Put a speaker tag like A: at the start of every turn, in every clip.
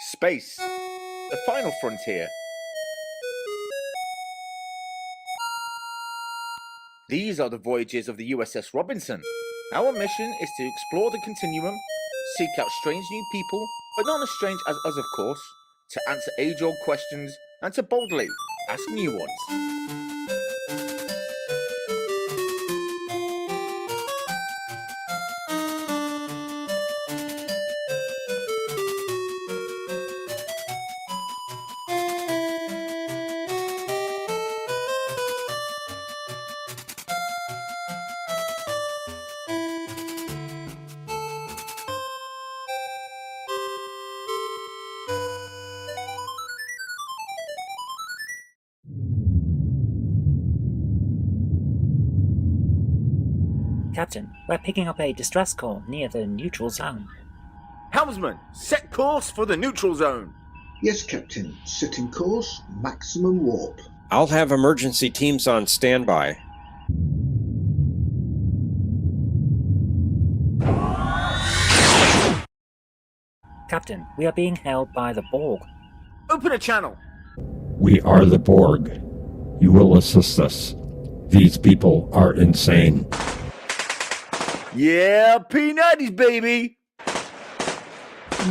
A: Space, the final frontier. These are the voyages of the USS Robinson. Our mission is to explore the continuum, seek out strange new people, but not as strange as us, of course, to answer age-old questions and to boldly ask new ones.
B: Captain, we're picking up a distress call near the neutral zone.
A: Helmsman, set course for the neutral zone.
C: Yes, Captain. Setting course, maximum warp.
D: I'll have emergency teams on standby.
B: Captain, we are being held by the Borg.
A: Open a channel.
E: We are the Borg. You will assist us. These people are insane.
A: Yeah, P90s, baby.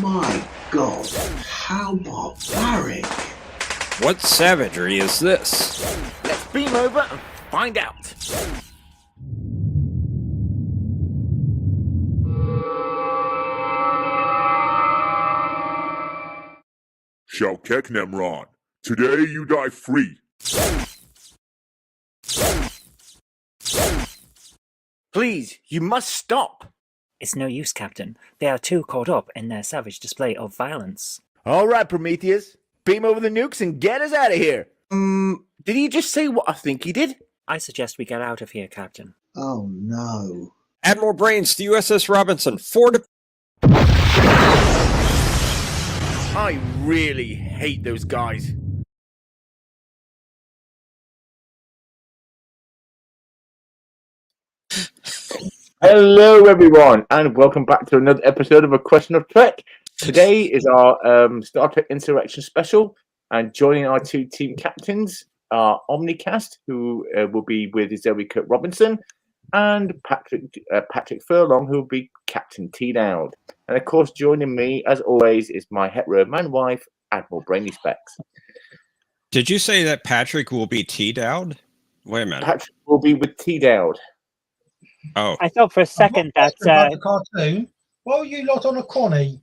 C: My God, how barbaric.
D: What savagery is this?
A: Let's beam over and find out.
F: Shalkek Nemron, today you die free.
A: Please, you must stop.
B: It's no use, Captain. They are too caught up in their savage display of violence.
A: All right, Prometheus. Beam over the nukes and get us out of here. Did he just say what I think he did?
B: I suggest we get out of here, Captain.
C: Oh no.
D: Admiral Brains to USS Robinson. Forward.
A: I really hate those guys. Hello, everyone, and welcome back to another episode of A Question of Trek. Today is our Star Trek Insurrection special, and joining our two team captains are Omnicast, who will be with Zoe Kirk Robinson, and Patrick Furlong, who will be Captain T. Dowd. And of course, joining me, as always, is my hetero man wife, Admiral Brainy Specs.
D: Did you say that Patrick will be T. Dowd? Wait a minute.
A: Patrick will be with T. Dowd.
D: Oh,
G: I thought for a second that.
H: The cartoon. Why were you lot on a Connie?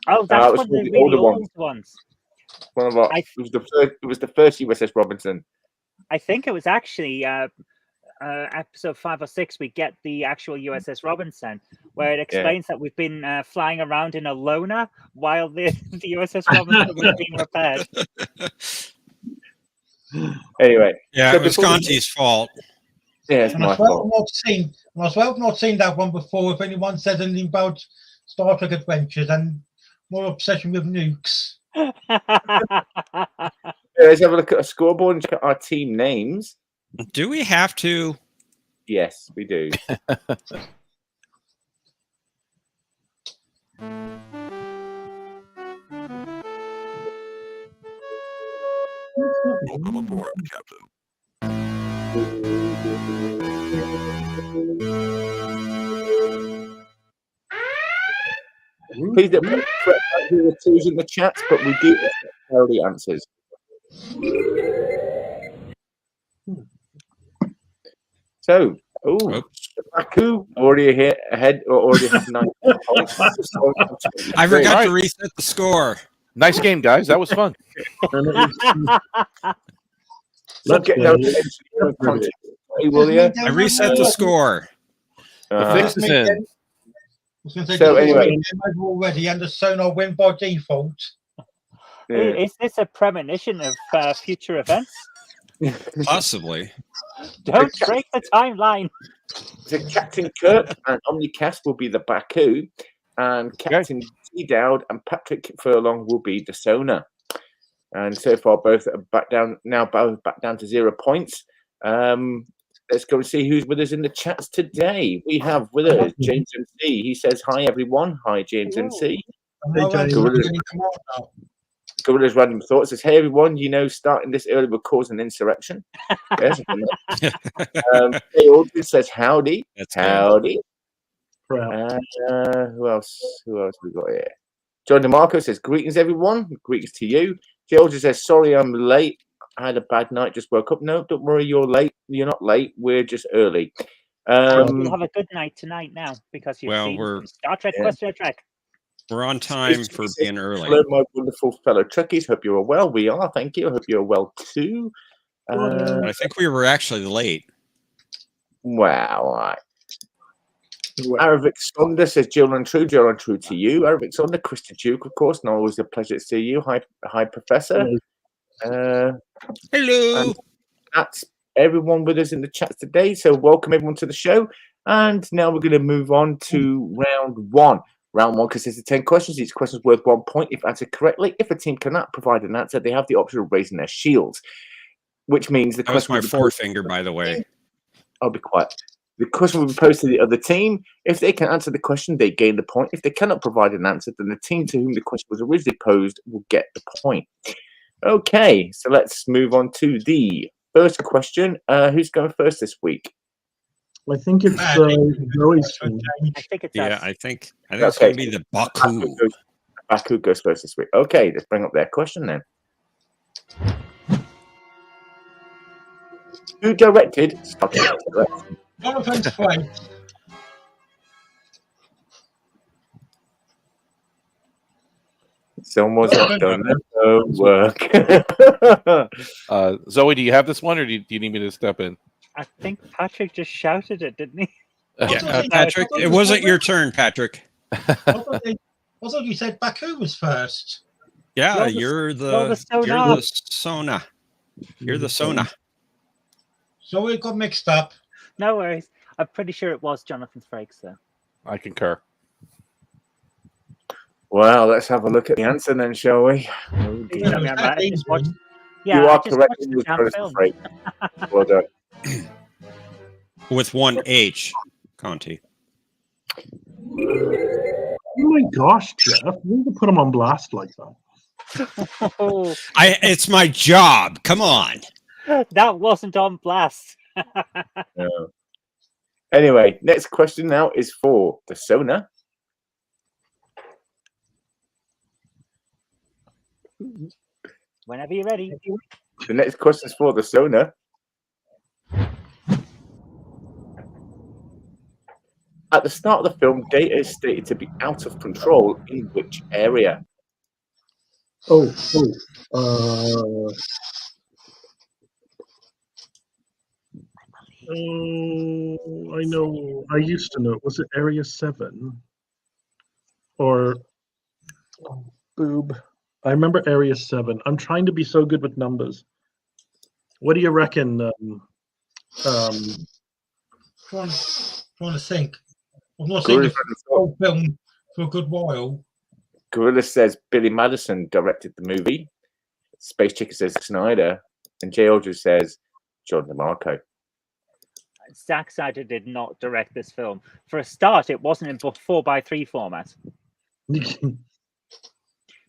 G: Oh, that's one of the really
A: older
G: old ones.
A: One of our. It was the first USS Robinson.
G: I think it was actually episode 5 or 6. We get the actual USS Robinson, where it explains that we've been flying around in a loner while the USS Robinson was being repaired.
A: Anyway,
D: yeah,
A: so
D: it was Conti's fault.
A: Yeah, it's
H: And
A: my
H: as well
A: fault.
H: not seen that one before. If anyone says anything about Star Trek Adventures and more obsession with nukes.
A: Let's have a look at a scoreboard and check our team names.
D: Do we have to?
A: Yes, we do.
F: Welcome aboard, Captain.
A: Please don't put the twos in the chat, but we do tell the answers. So, Baku already ahead, or already have 9 points.
D: I forgot to reset the score.
I: Nice game, guys. That was fun.
A: Let's get down to context. Hey, will you?
D: I reset the score.
I: The fix is in.
A: So anyway,
H: already and the sonar win by default.
G: Is this a premonition of future events?
D: Possibly.
G: Don't break the timeline.
A: So Captain Kirk and Omnicast will be the Baku, and Captain T. Dowd and Patrick Furlong will be the sonar. And so far, both are back down to 0 points. Let's go and see who's with us in the chats today. We have with us James MC. He says, "Hi everyone." Hi, James MC. Gorilla's Random Thoughts says, "Hey everyone, starting this early will cause an insurrection." Yes. Hey, Audrey says, "Howdy,
D: That's
A: howdy."
J: Crap.
A: Who else we got here? John DeMarco says, "Greetings everyone, greetings to you." Georgia says, "Sorry I'm late. I had a bad night, just woke up." No, don't worry, you're late. You're not late. We're just early.
G: You'll have a good night tonight now because you've seen Star Trek Question of Trek.
D: We're on time for being early.
A: Hello, my wonderful fellow Trekkies. Hope you're well. We are. Thank you. I hope you're well too.
D: I think we were actually late.
A: Wow. All right. Aravic Sonda says, Jill and True to you. Aravic Sonda, Krista Duke, of course. And always a pleasure to see you. Hi, Professor.
D: Hello.
A: And that's everyone with us in the chat today. So welcome everyone to the show. And now we're going to move on to round one. Round one consists of 10 questions. Each question is worth 1 point if answered correctly. If a team cannot provide an answer, they have the option of raising their shields, which means the question.
D: That was my forefinger, by the way.
A: I'll be quiet. The question will be posed to the other team. If they can answer the question, they gain the point. If they cannot provide an answer, then the team to whom the question was originally posed will get the point. Okay, so let's move on to the first question. Who's going first this week?
J: I think it's Zoe's turn.
G: I think it's
D: us. I think it's
A: Okay.
D: going to be the Baku.
A: Baku goes first this week. Okay, let's bring up their question then. Who directed Star Trek Insurrection?
H: Jonathan Frakes.
A: Someone's not done their homework.
I: Zoe, do you have this one, or do you need me to step in?
G: I think Patrick just shouted it, didn't he?
D: Yeah, Patrick, it wasn't your turn, Patrick.
H: I thought you said Baku was first.
D: Yeah, you're the Sona. You're the Sona.
H: So we got mixed up.
G: No worries. I'm pretty sure it was Jonathan Frakes, though.
I: I concur.
A: Well, let's have a look at the answer then, shall we? Oh,
G: You
A: are correct. Well done.
D: With one H, Conti.
J: Oh my gosh, Jeff! You need to put him on blast like that.
D: It's my job. Come on.
G: That wasn't on blast.
A: No. Anyway, next question now is for the Sona.
G: Whenever you're ready.
A: The next question is for the Sona. At the start of the film, Data is stated to be out of control in which area?
J: I know. I used to know. Was it Area 7? Or boob? I remember Area 7. I'm trying to be so good with numbers. What do you reckon?
H: Trying to think. I've not seen the whole film for a good while.
A: Gorilla says Billy Madison directed the movie. Space Chicken says Snyder. And Jay Aldridge says John DeMarco.
G: Zack Snyder did not direct this film. For a start, it wasn't in 4:3 format.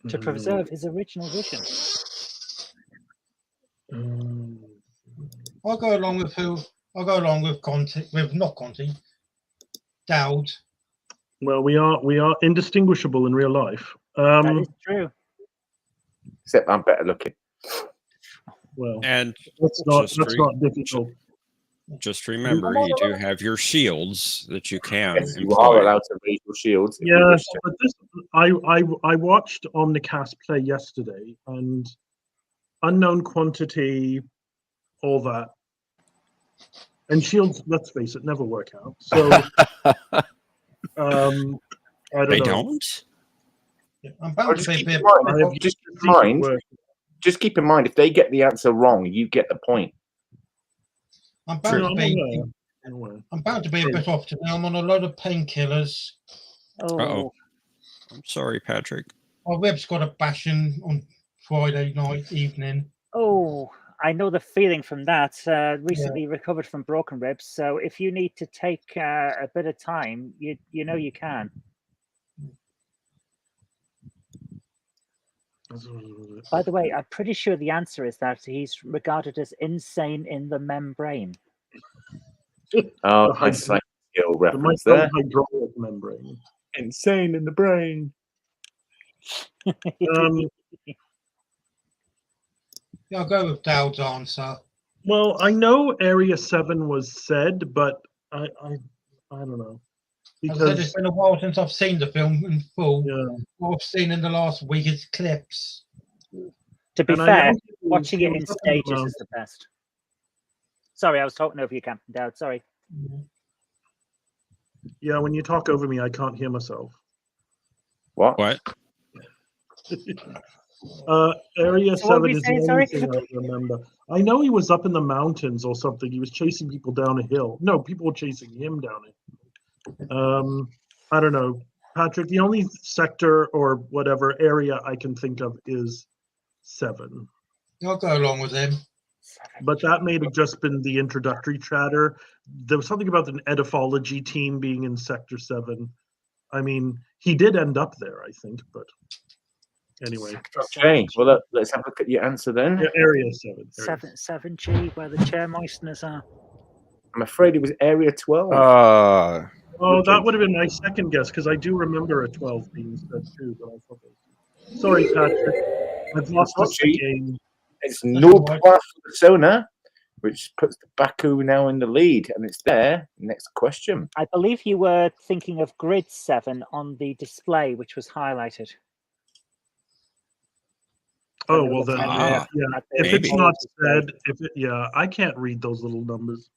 G: To preserve his original vision.
H: I'll go along with Conti, not Conti. Dowd.
J: Well, we are indistinguishable in real life.
G: That is true.
A: Except I'm better looking.
J: Well,
D: and
J: that's not difficult.
D: Just remember, you do have your shields that you can.
A: Yes, you are allowed to raise your shields.
J: Yeah, but this I watched Omnicast play yesterday, and unknown quantity, all that, and shields. Let's face it, never work out. So, I don't know.
D: Don't.
H: I'm bound to be
A: just keep in mind, if they get the answer wrong, you get the point.
H: I'm bound to be a bit off today. I'm on a load of painkillers.
D: Oh, I'm sorry, Patrick.
H: My rib's got a bashing on Friday night evening.
G: Oh, I know the feeling from that. Recently recovered from broken ribs, so if you need to take a bit of time, you know you can. By the way, I'm pretty sure the answer is that he's regarded as insane in the membrane.
A: Oh,
J: The
A: nice like skill
J: the
A: reference there.
J: hydraulic membrane.
A: Insane in the brain.
H: Yeah, I'll go with Dowd's answer.
J: Well, I know Area 7 was said, but I don't know.
H: As I said,
J: Because
H: it's been a while since I've seen the film in full.
J: yeah.
H: What I've seen in the last week is clips.
G: To be
J: And I
G: fair,
J: know
G: watching
J: he
G: it in
J: was up in the
G: stages is the best. Sorry, I was talking over you, Captain Dowd. Sorry.
J: Yeah, when you talk over me, I can't hear myself.
A: What?
D: What?
J: Area
G: So what were
J: 7
G: you
J: is
G: saying,
J: the
G: sorry?
J: only thing I remember. I know he was up in the mountains or something. He was chasing people down a hill. No, people were chasing him down a hill. I don't know. Patrick, the only sector or whatever area I can think of is 7.
H: I'll go along with him.
J: But that may have just been the introductory chatter. There was something about an edifology team being in Sector 7. I mean, he did end up there, I think, but anyway.
A: Okay, well, let's have a look at your answer then.
J: Yeah, Area 7.
G: 7G, where the chair moisteners are.
A: I'm afraid it was Area 12.
J: Oh, that would have been my second guess, because I do remember a 12 being said too, but I thought sorry, Patrick. I've lost the game.
A: It's no point for the Sona, which puts the Baku now in the lead, and it's there. Next question.
G: I believe you were thinking of Grid 7 on the display, which was highlighted.
J: Oh, well then, yeah. If it's
G: maybe.
J: not said, I can't read those little numbers.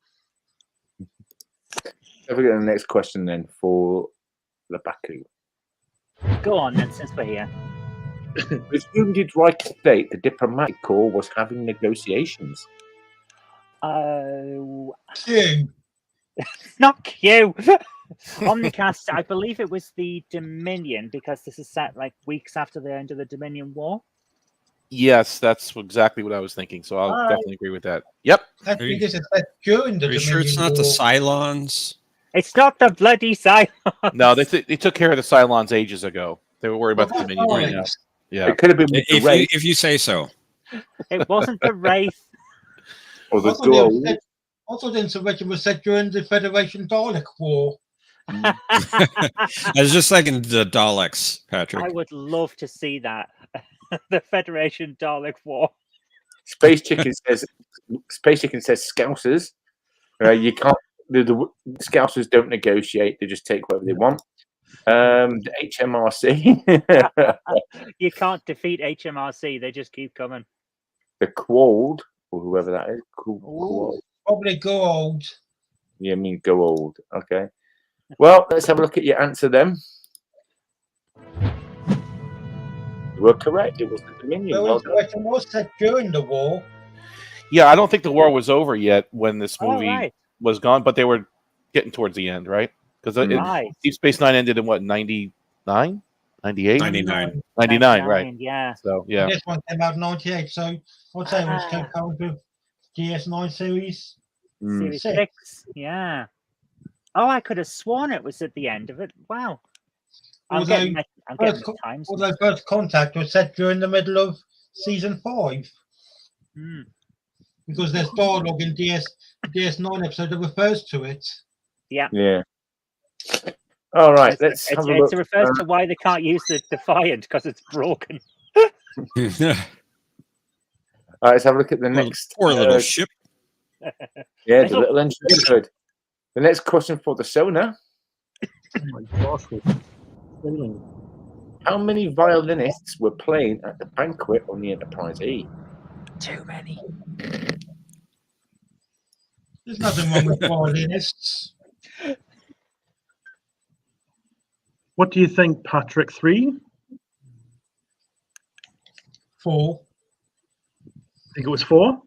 A: Have we got the next question then for the Baku?
G: Go on then, since we're here.
A: With whom did Riker state the diplomatic corps was having negotiations?
H: Q.
G: Not Q. On the cast, I believe it was the Dominion, because this is set like weeks after the end of the Dominion War.
I: Yes, that's exactly what I was thinking. So I'll definitely agree with that. Yep.
H: Actually, this is set during the
D: Are you sure it's not the Cylons?
G: It's not the bloody Cylons.
I: No, they took care of the Cylons ages ago. They were worried about the Dominion right now. Yeah,
A: it could have been with the Wraith.
D: If you say so.
G: It wasn't the Wraith.
A: Or the
H: Also, the Insurrection was set during the Federation Dalek War.
D: I was just thinking the Daleks, Patrick.
G: I would love to see that. The Federation Dalek War.
A: Space Chicken says Scousers. You can't. The Scousers don't negotiate; they just take whatever they want. The HMRC.
G: You can't defeat HMRC; they just keep coming.
A: The Quold, or whoever that is. Quold.
H: Probably go old.
A: Yeah, I mean go old. Okay. Well, let's have a look at your answer then. You were correct. It was the Dominion.
H: Well, Insurrection was set during the war.
I: Yeah, I don't think the war was over yet when this movie
G: right.
I: was gone, but they were getting towards the end, right? Because Deep Space Nine ended in what, 99? 98?
D: 99.
I: 99, right.
G: Yeah.
I: So, yeah.
H: This one came out in 98, so I'd say it was compared with DS9 series.
G: Series 6. Yeah. Oh, I could have sworn it was at the end of it. Wow. I'm getting the times.
H: Although First Contact was set during the middle of season 5. Because there's dialogue in DS9 episode that refers to it.
G: Yeah.
A: Yeah. All right, let's have a look.
G: It refers to why they can't use the Defiant, because it's broken.
A: All right, let's have a look at the next.
D: Poor little ship.
A: Yeah, the little engine code. The next question for the Sona.
J: Oh my gosh.
A: How many violinists were playing at the banquet on the Enterprise E?
G: Too many.
H: There's nothing wrong with violinists.
J: What do you think, Patrick? 3?
H: 4.
J: I think it was 4.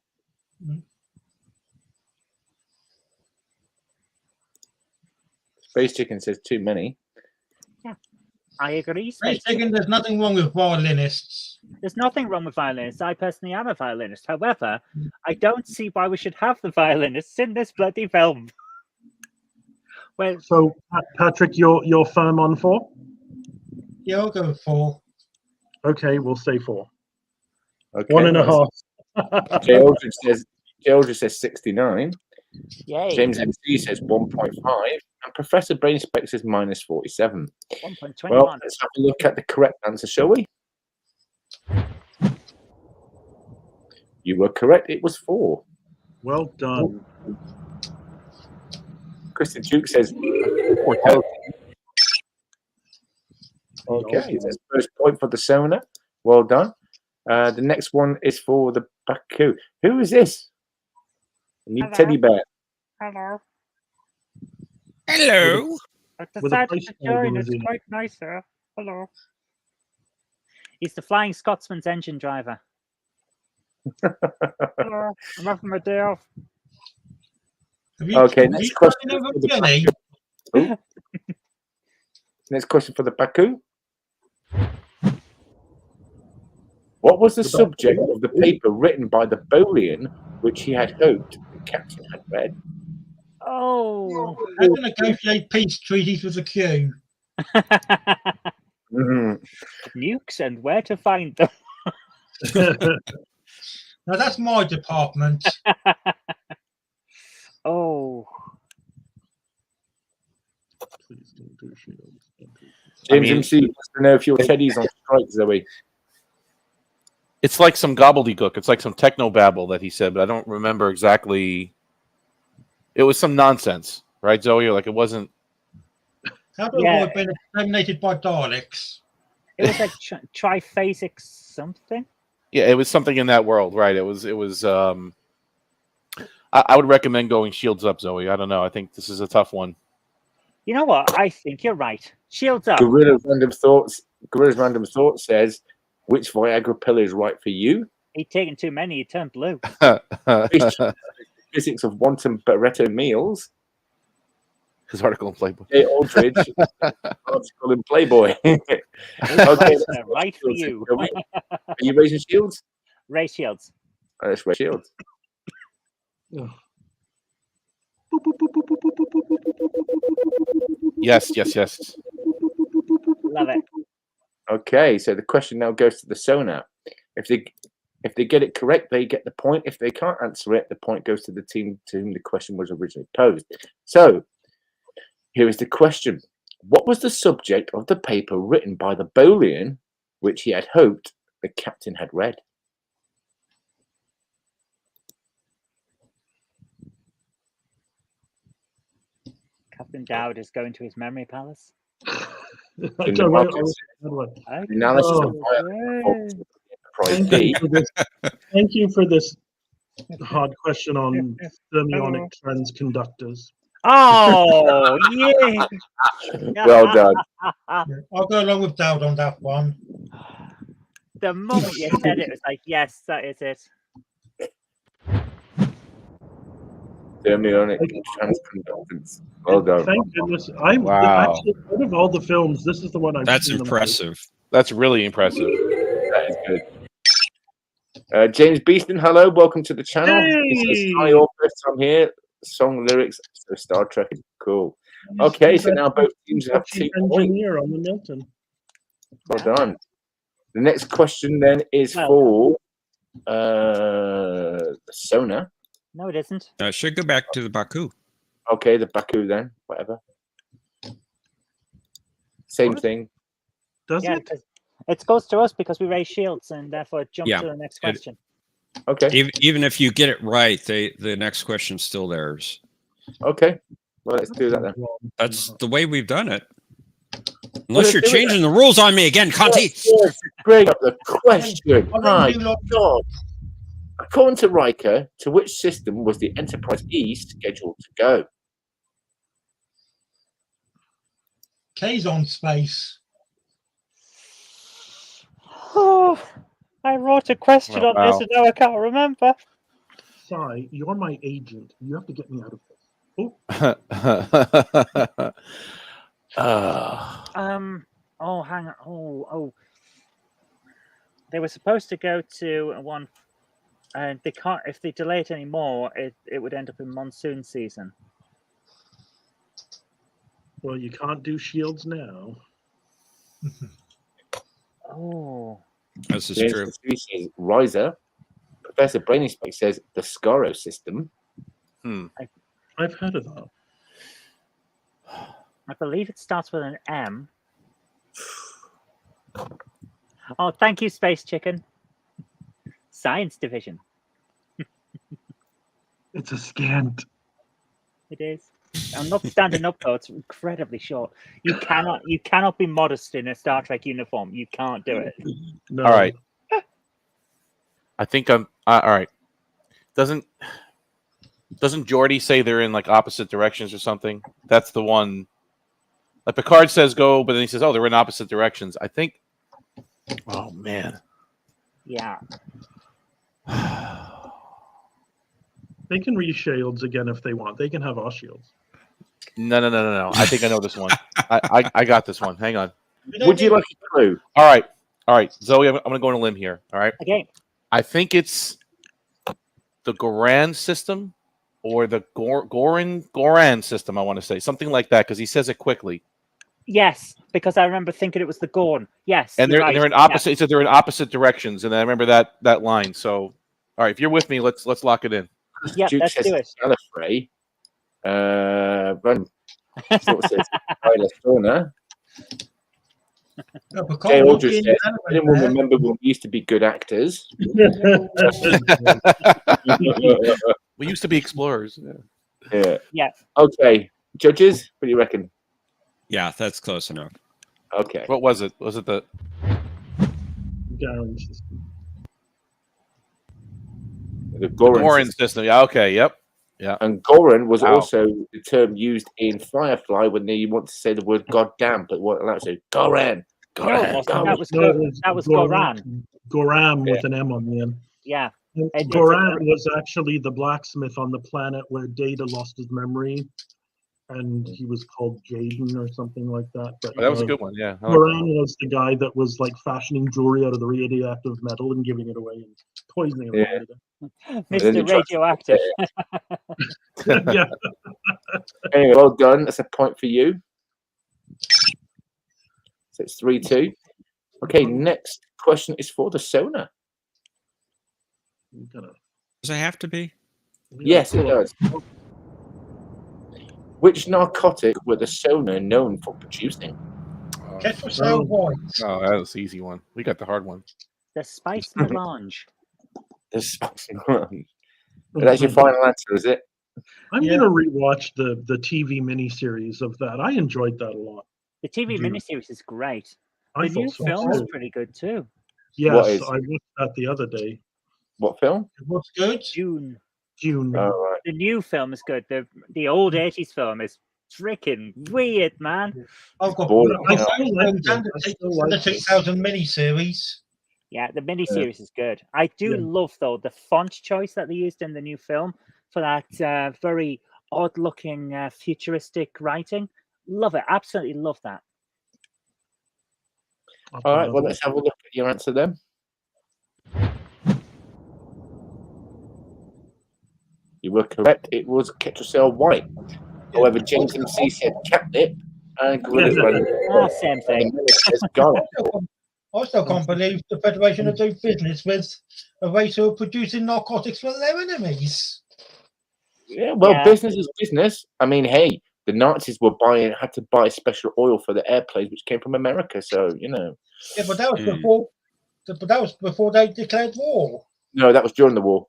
A: Space Chicken says too many.
G: Yeah, I agree.
H: Space Chicken, there's nothing wrong with violinists.
G: There's nothing wrong with violinists. I personally am a violinist. However, I don't see why we should have the violinists in this bloody film. Well,
J: so Patrick, you're firm on 4?
H: Yeah, I'll go with 4.
J: Okay, we'll say 4.
A: Okay,
J: 1.5.
A: Jay Aldridge says 69.
G: Yay.
A: James MC says 1.5. And Professor Brainspec says minus 47.
G: 1.21.
A: Well, let's have a look at the correct answer, shall we? You were correct. It was 4.
J: Well done.
A: Kristen Duke says mortality. Okay, that's first point for the Sona. Well done. The next one is for the Baku. Who is this? A new teddy bear.
G: Hello.
D: Hello.
G: I
J: With a
G: decided to
J: placeholder
G: join. It's
J: in it.
G: quite nice, sir. Hello. He's the Flying Scotsman's engine driver. Hello. I'm having my day off.
A: Okay, next question. For the Baku. Next question for the Baku. What was the subject of the paper written by the Bolian, which he had hoped the captain had read?
G: Oh.
H: How to negotiate peace treaties with the Q.
G: Nukes and where to find them.
H: Now that's my department.
G: Oh.
J: Please don't do shields.
A: James MC wants to know if your teddy's on strike, Zoe.
I: It's like some gobbledygook. It's like some techno babble that he said, but I don't remember exactly. It was some nonsense, right, Zoe? Like it wasn't.
H: How to avoid being exterminated by Daleks?
G: It was like triphasic something.
I: Yeah, it was something in that world, right? It was. I would recommend going shields up, Zoe. I don't know. I think this is a tough one.
G: You know what? I think you're right. Shields up.
A: Gorilla's Random Thoughts says, which Viagra pill is right for you?
G: He'd taken too many. He turned blue.
A: Physics of Wanton Barretto meals.
I: His article in Playboy.
A: Jay Aldridge article in Playboy. Okay,
G: right for you.
A: Are you raising shields?
G: Raise shields.
A: Let's raise shields.
I: Yes.
G: Love it.
A: Okay, so the question now goes to the Sona. If they get it correct, they get the point. If they can't answer it, the point goes to the team to whom the question was originally posed. So, here is the question. What was the subject of the paper written by the Bolian, which he had hoped the captain had read?
G: Captain Dowd is going to his memory palace.
A: Analysis of
J: Thank you for this hard question on thermionic transconductors.
G: Oh, yeah.
A: Well done.
H: I'll go along with Dowd on that one.
G: The moment you said it, it was like, yes, that is it.
A: Thermionic transconductors. Well done.
J: Thank goodness.
I: Wow.
J: Actually, out of all the films, this is the one I've
D: That's
J: seen.
D: impressive.
I: That's really impressive.
A: That is good. James Beeston, hello. Welcome to the channel. He says, hi, all. First time here. Song lyrics for Star Trek. Cool. Okay, so now both teams have 2 points.
J: Engineer on the Milton.
A: Well done. The next question then is for Sona.
G: No, it isn't.
D: It should go back to the Baku.
A: Okay, the Baku then. Whatever. Same thing.
J: Does it?
G: It goes to us because we raise shields and therefore jump to the next question.
A: Okay.
D: Even if you get it right, the next question's still theirs.
A: Okay. Well, let's do that then.
D: That's the way we've done it. Unless you're changing the rules on me again, Conti.
A: Bring up the question. My God. According to Riker, to which system was the Enterprise E scheduled to go?
H: K's on space.
G: Oh, I wrote a question on this and now I can't remember.
J: Sai, you're my agent. You have to get me out of this.
G: Oh, hang on. Oh. They were supposed to go to one, and they can't. If they delay it anymore, it would end up in monsoon season.
J: Well, you can't do shields now.
G: Oh.
D: This is
A: James
D: true.
A: Kasui says Riser. Professor Brainy Spike says the Scaro system.
J: I've heard of that.
G: I believe it starts with an M. Oh, thank you, Space Chicken. Science Division.
J: It's a scant.
G: It is. I'm not standing up though. It's incredibly short. You cannot be modest in a Star Trek uniform. You can't do it.
J: No.
I: All right. I think I'm all right. Doesn't Geordi say they're in like opposite directions or something? That's the one. Like Picard says go, but then he says, "Oh, they're in opposite directions." I think. Oh man.
G: Yeah.
J: They can reuse shields again if they want. They can have our shields.
I: No. I think I know this one. I got this one. Hang on.
A: Would you like a clue?
I: All right, Zoe. I'm going to go on a limb here. All right.
G: Okay.
I: I think it's the Goran system or the Goran system. I want to say something like that because he says it quickly.
G: Yes, because I remember thinking it was the Gorn. Yes.
I: And they're in opposite. He said they're in opposite directions, and I remember that line. So, all right, if you're with me, let's lock it in.
G: Yeah,
A: Duke
G: let's
A: says
G: do it.
A: Gallifrey. Run. Sort of says Tyler Stoner.
H: No, but
A: Jay
H: can't look
A: Aldridge
H: in
A: says,
H: Canada
A: anyone
H: there.
A: remember when we used to be good actors?
I: We used to be explorers.
A: Yeah.
G: Yeah.
A: Okay. Judges, what do you reckon?
D: Yeah, that's close enough.
A: Okay.
I: What was it? Was it the
J: Goran system.
A: The Goran
I: Goran
A: system.
I: system? Yeah. Okay. Yep. Yeah.
A: And Goran was
I: Wow.
A: also the term used in Firefly when they want to say the word goddamn, but what allowed to Goran.
G: No, it wasn't. That was Goran.
J: Goran with an M on the end.
G: Yeah.
J: Goran was actually the blacksmith on the planet where Data lost his memory, and he was called Jaden or something like that. But
I: That was a good one. Yeah. I like
J: Goran was the guy that was like fashioning jewelry out of the radioactive metal and giving it away and poisoning everybody.
G: Mr. Radioactive.
J: Yeah.
A: Anyway, well done. That's a point for you. So it's 3-2. Okay, next question is for the sonar.
D: Does it have to be?
A: Yes, it does. Which narcotic were the sonar known for producing?
H: Ketracel White.
I: Oh, that was the easy one. We got the hard one.
G: The Spice Melange.
A: The Spice Melange. That's your final answer, is it?
J: I'm gonna rewatch the TV miniseries of that. I enjoyed that a lot.
G: The TV miniseries is great.
J: I
G: The new
J: thought so,
G: film is
J: too.
G: pretty good too.
J: Yes,
A: What is?
J: I watched that the other day.
A: What film?
H: What's good?
G: June.
J: June.
A: Oh, right.
G: The new film is good. The old 80s film is freaking weird, man.
H: I've got
A: Boring.
H: I
J: still like it.
H: and
J: I still like
H: the
J: it.
H: 2000 miniseries.
G: Yeah, the miniseries is good. I do
J: Yeah.
G: love though the font choice that they used in the new film for that very odd-looking futuristic writing. Love it. Absolutely love that.
A: All right, well, let's have a look at your answer then. You were correct. It was Ketracel White. However, James MC said catnip and Gorilla
G: Same thing.
A: says garlic.
H: I still can't believe the Federation are doing business with a race who are producing narcotics for their enemies.
A: Yeah, well,
G: Yeah.
A: business is business. I mean, hey, the Nazis had to buy special oil for the airplanes, which came from America. So, you know.
H: Yeah, but that was before. But that was before they declared war.
A: No, that was during the war.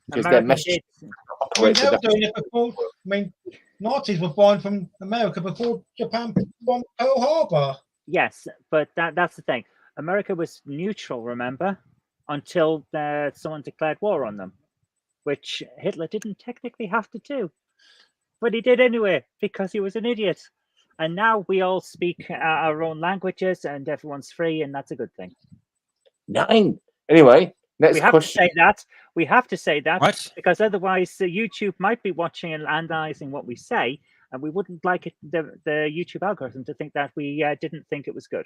A: Because their
G: America
A: message
G: did.
H: I mean, they were doing it before. I mean, Nazis were buying from America before Japan bombed Pearl Harbor.
G: Yes, but that's the thing. America was neutral, remember, until someone declared war on them, which Hitler didn't technically have to do. But he did anyway, because he was an idiot. And now we all speak our own languages and everyone's free, and that's a good thing.
A: 9. Anyway, next
G: We have
A: question.
G: to say that. We have to say that.
D: What?
G: Because otherwise YouTube might be watching and analyzing what we say, and we wouldn't like it, the YouTube algorithm to think that we didn't think it was good.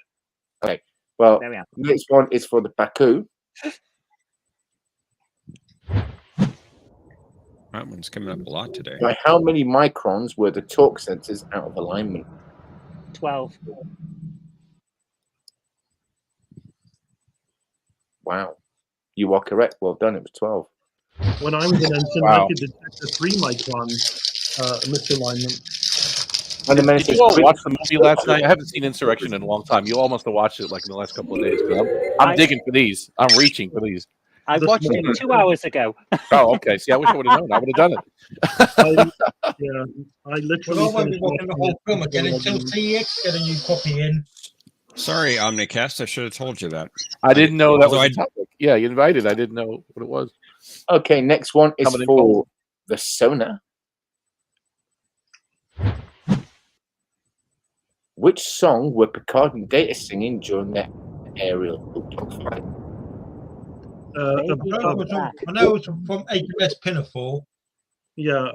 A: Okay. Well,
G: There we are.
A: next one is for the Baku.
D: That one's coming up a lot today.
A: By how many microns were the torque sensors out of alignment?
G: 12.
A: Wow. You are correct. Well done. It was 12.
J: When I was in Ensign,
I: Wow.
J: I could detect a 3 micron misalignment.
I: Did you all watch the movie last night? I haven't seen Insurrection in a long time. You all must have watched it like in the last couple of days. I'm digging for these. I'm reaching for these.
G: I
J: This
G: watched it
J: morning.
G: 2 hours ago.
I: Oh, okay. See, I wish I would have known. I would have done it.
J: I
H: Well,
J: literally
H: I won't be
J: finished
H: watching the
J: watching
H: whole
J: it
H: film again
J: before
H: until
J: I-
H: TX get a new copy in.
D: Sorry, Omnicast. I should have told you that.
I: I didn't know that was
D: I-
I: the topic. Yeah, you invited. I didn't know what it was.
A: Okay, next one is
I: Coming in
A: for
I: cold.
A: the Sona. Which song were Picard and Data singing during their aerial dogfight?
G: Baby
H: I
G: got
H: know
G: back.
H: it was from HMS Pinafore.
J: Yeah,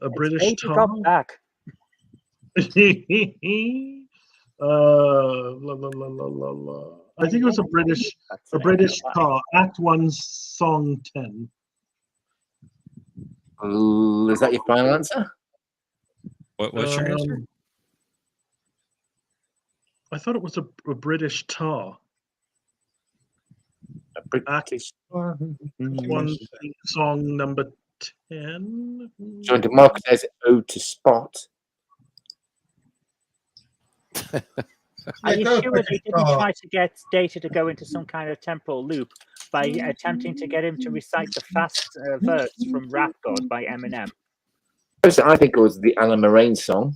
J: a British
G: Baby
J: Tom.
G: got back.
J: La, la, la, la, la, la. I think it was a British car. Act 1, Song 10.
A: Is that your final answer?
D: What's your answer?
J: I thought it was a British tar.
A: A British
J: One song number 10.
A: John DeMarco says Ode to Spot.
G: Are you
H: go
G: sure
H: for
G: they
H: it,
G: didn't
H: Star.
G: try to get Data to go into some kind of temporal loop by attempting to get him to recite the fast verse from Rap God by Eminem?
A: I think it was the Alan Moraine song.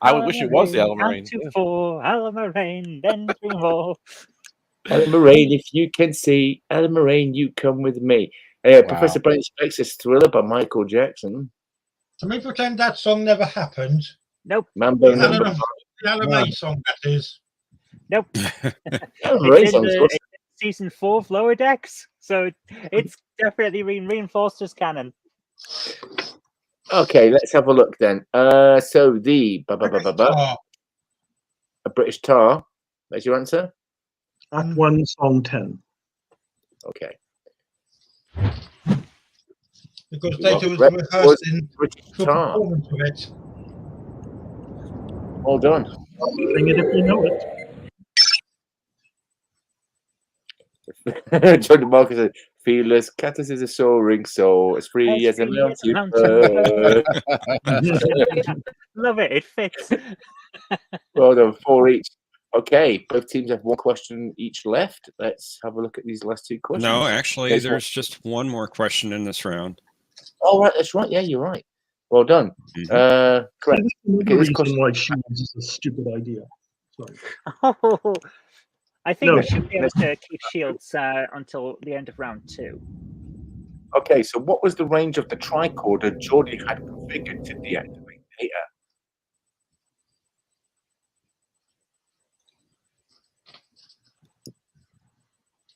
I: I would wish it was the Alan
G: Count
I: Moraine.
G: to 4, Alan Moraine, then 3 more.
A: Alan Moraine, if you can see, Alan Moraine, you come with me. Professor Brain Specs is Thriller by Michael Jackson.
H: To me, pretend that song never happened.
G: Nope.
A: Mambo
H: The
A: number
H: Alan, the Alan May song, that is.
G: Nope.
A: Alan Moraine
G: It's in,
A: songs.
G: it's in season 4 of Lower Decks, so it's definitely been reinforced as canon.
A: Okay, let's have a look then. So the
H: Star.
A: a British tar. That's your answer.
J: Act 1, Song 10.
A: Okay.
H: Because
A: You are
H: Data was
A: correct.
H: rehearsing
A: British
H: for
A: tar.
H: performance of it.
A: Well done.
J: Sing it if you know it.
A: John DeMarco says, Fearless Catus is a soaring soul, as free as a mountain bird.
G: Love it. It fits.
A: Well done, 4 each. Okay, both teams have one question each left. Let's have a look at these last 2 questions.
D: No, actually,
A: Okay,
D: there's just one more question in this round.
A: Oh, right, that's right. Yeah, you're right. Well done. Correct.
J: That's another
A: Okay, this
J: reason
A: question.
J: why Shields is a stupid idea. Sorry.
G: Oh, I think
J: No.
G: we should be able to keep shields until the end of round 2.
A: Okay, so what was the range of the tricorder Geordie had configured to deactivate Data?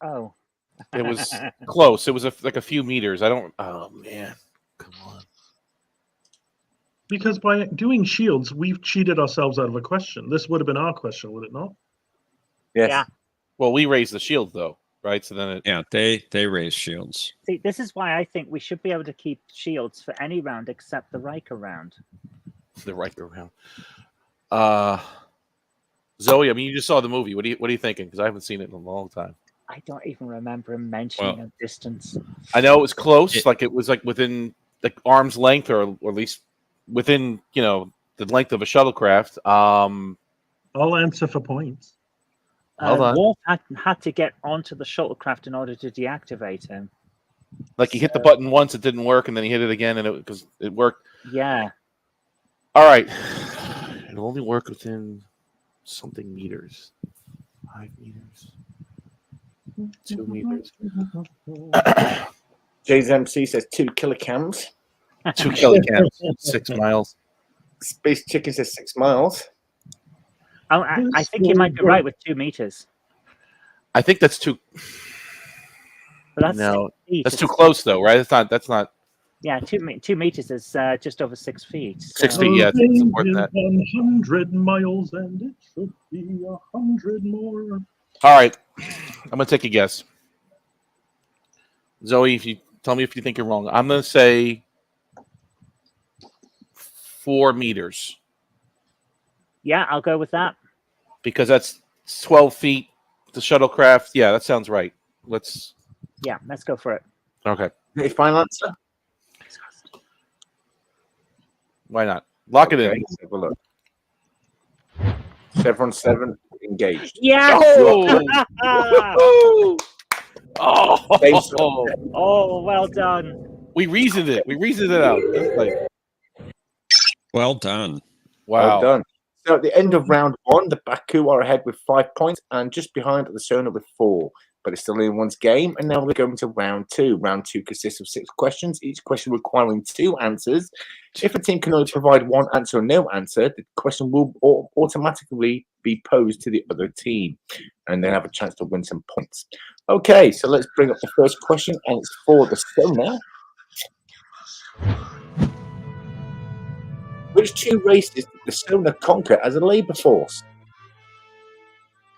G: Oh.
I: It was close. It was like a few meters. I don't. Oh man, come on.
J: Because by doing Shields, we've cheated ourselves out of a question. This would have been our question, would it not?
A: Yes.
G: Yeah.
I: Well, we raised the shield though, right? So then it.
D: Yeah, they raise shields.
G: See, this is why I think we should be able to keep shields for any round except the Riker round.
I: The Riker round. Zoe, I mean, you just saw the movie. What are you thinking? Because I haven't seen it in a long time.
G: I don't even remember him mentioning a distance.
I: I know it was close. Like it was like within like arm's length, or at least within the length of a shuttlecraft.
J: I'll answer for points.
I: Hold on.
G: Worf had to get onto the shuttlecraft in order to deactivate him.
I: Like he hit the button once, it didn't work, and then he hit it again, and because it worked.
G: Yeah.
I: All right. It'll only work within something meters. 5 meters. 2 meters.
A: Jay's MC says 2 kilocams.
I: 2 kilocams. 6 miles.
A: Space Chicken says 6 miles.
G: I think you might be right with 2 meters.
I: I think that's too.
G: But that's
I: No,
G: 6 feet.
I: that's too close though, right? That's not.
G: Yeah, 2 meters is just over 6 feet.
I: 6 feet, yeah, it's more than that.
J: 100 miles, and it should be 100 more.
I: All right, I'm gonna take a guess. Zoe, if you tell me if you think you're wrong, I'm gonna say 4 meters
G: Yeah, I'll go with that.
I: because that's 12 feet The shuttlecraft. Yeah, that sounds right. Let's
G: go for it.
I: Okay.
A: Any final answer?
I: Why not? Lock it in.
A: Let's have a look. Chevron 7 engaged.
G: Yes!
I: Oh! Oh!
G: Oh, well done.
I: We reasoned it. We reasoned it out. That's like,
D: Well done.
A: Well
I: wow.
A: done. So at the end of round 1, the Baku are ahead with 5 points and just behind the Sona with 4. But it's still in one's game. And now we're going to round 2. Round 2 consists of 6 questions, each question requiring 2 answers. If a team can only provide 1 answer or no answer, the question will automatically be posed to the other team. And then have a chance to win some points. Okay, so let's bring up the first question. And it's for the Sona. Which 2 races did the Sona conquer as a labour force?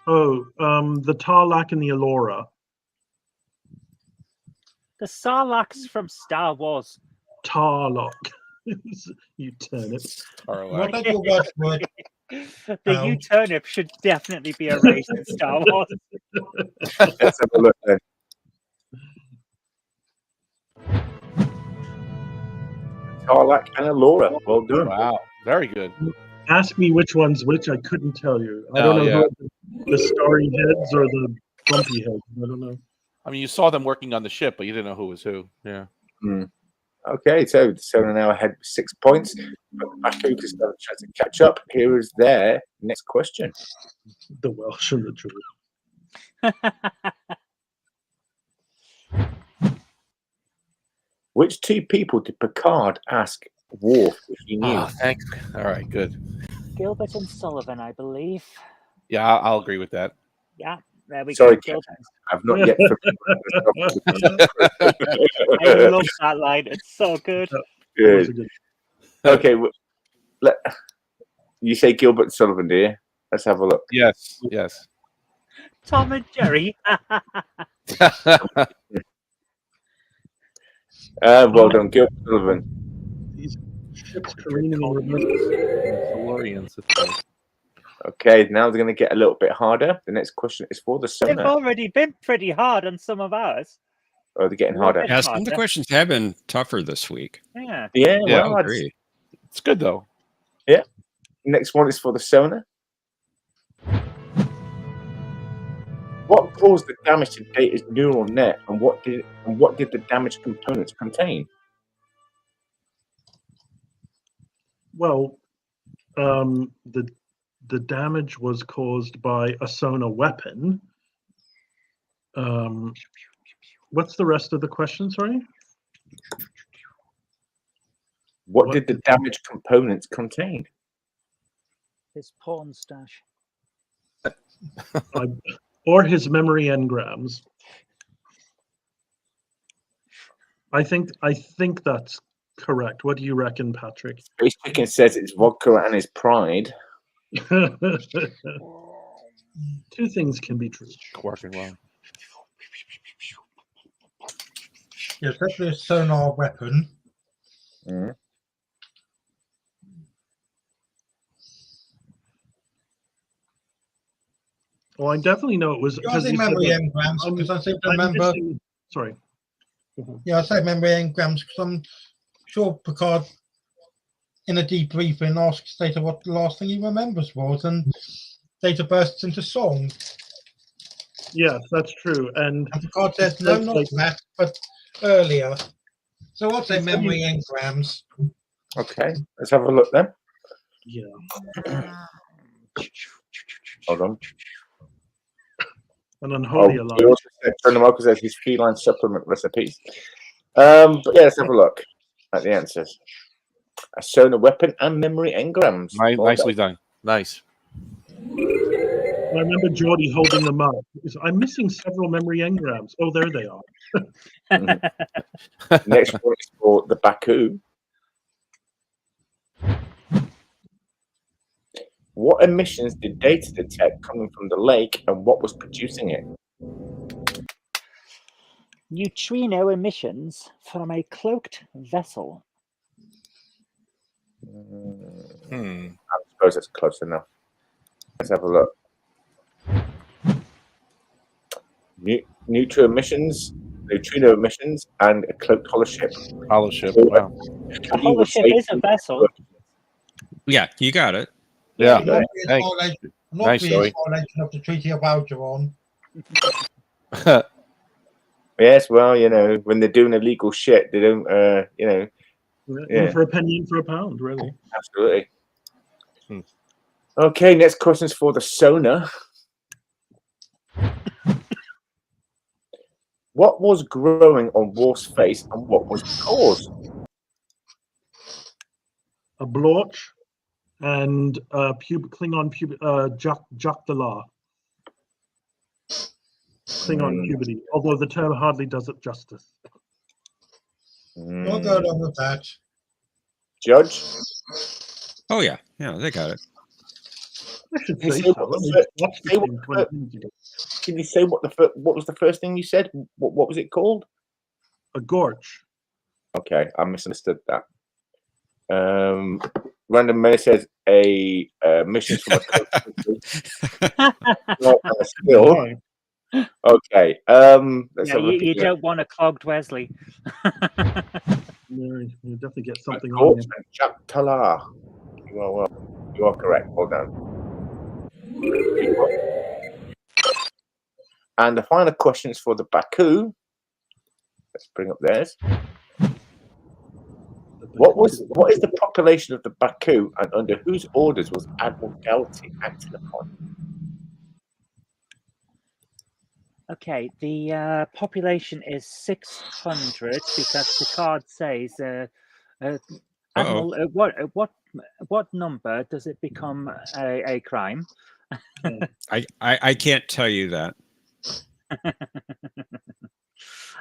J: Oh, the Tarlac and the Allura.
G: The Sarlaccs from Star Wars.
J: Tarlock. You turnip.
H: What are your words for it?
G: The U-turnip should definitely be a race in Star Wars.
A: Let's have a look then. Tarlac and Allura. Well done.
I: Wow. Very good.
J: Ask me which one's which. I couldn't tell you. I
I: Oh,
J: don't know
I: yeah.
J: who are the starry heads or the bumpy heads. I don't know.
I: I mean, you saw them working on the ship, but you didn't know who was who. Yeah.
A: Okay, so the Sona now ahead with 6 points. But the Baku can still have a chance to catch up. Here is their next question.
J: The Welsh and the Druid.
A: Which 2 people did Picard ask Worf if he knew?
I: Oh, thanks. All right, good.
G: Gilbert and Sullivan, I believe.
I: Yeah, I'll agree with that.
G: Yeah, there we
A: Sorry,
G: go.
A: Captain,
G: Gilbert.
A: I've not yet.
G: I love that line. It's so good.
A: Good. Okay, you say Gilbert and Sullivan, do you? Let's have a look.
I: Yes, yes.
G: Tom and Jerry.
A: Well done, Gilbert and Sullivan.
J: These ships careening in reverse.
I: DeLoreans.
A: Okay, now they're going to get a little bit harder. The next question is for the
G: They've
A: Sona.
G: already been pretty hard on some of ours.
A: Oh, they're getting harder.
D: Yeah, some of the questions have been tougher this week.
G: Yeah.
A: Yeah,
I: Yeah,
A: well,
D: I agree.
I: It's good though.
A: yeah. Next one is for the Sona. What caused the damage to Data's neural net, and what did the damaged components contain?
J: Well, the damage was caused by a Sona weapon. What's the rest of the question? Sorry.
A: What did the damaged components contain?
G: His porn stash.
J: Or his memory engrams. I think that's correct. What do you reckon, Patrick?
A: Space Chicken says it's vodka and his pride.
J: 2 things can be true.
I: Working well.
H: Yes, that's a sonar weapon.
A: Mm.
J: Well, I definitely know it was
H: I say memory engrams because I seem to remember.
J: Sorry.
H: Yeah, I say memory engrams because I'm sure Picard, in a debriefing, asks Data what the last thing he remembers was, and Data bursts into song.
J: Yes, that's true. And
H: Picard says, no, not that, but earlier. So I'd say memory engrams.
A: Okay, let's have a look then.
J: Yeah.
A: Hold on.
J: An unholy
A: He
J: alliance.
A: also said, Marcus says his feline supplement recipes. But yeah, let's have a look at the answers. A Sona weapon and memory engrams.
I: Nicely done. Nice.
J: I remember Geordie holding them up. I'm missing several memory engrams. Oh, there they are.
A: Next one is for the Baku. What emissions did Data detect coming from the lake, and what was producing it?
G: Neutrino emissions from a cloaked vessel.
A: I suppose that's close enough. Let's have a look. neutrino emissions, and a cloaked hollow ship.
I: Hollow ship. Wow.
G: A hollow ship is a vessel.
D: Yeah, you got it.
I: Yeah.
H: Not
I: Thanks. Nice, Zoe.
H: violation of the Treaty of Algernon.
A: Yes, well, when they're doing illegal shit, they don't,
J: In for a penny, in for a pound, really.
A: Absolutely. Okay, next question's for the sonar. What was growing on Worf's face and what was the cause?
J: A blotch and Klingon Jack Delar. Klingon puberty, although the term hardly does it justice.
H: We'll go along with that.
A: Judge?
D: Oh yeah, they got it.
J: I should
A: Can
J: say
A: you
J: so.
A: Can you say what was the first thing you said? What was it called?
J: A gorge.
A: Okay, I misunderstood that. Random Mayor says a mission from a skill. Okay. Let's have a look
G: you
A: at
G: don't want a clogged Wesley.
J: No, you definitely get something
A: Court
J: on you.
A: and Jack Talar. You are correct. Well done. And the final question is for the Baku. Let's bring up theirs. What is the population of the Baku, and under whose orders was Admiral Galti acting upon?
G: Okay, the population is 600 because the card says, Admiral, what number does it become a crime?
D: I can't tell you that.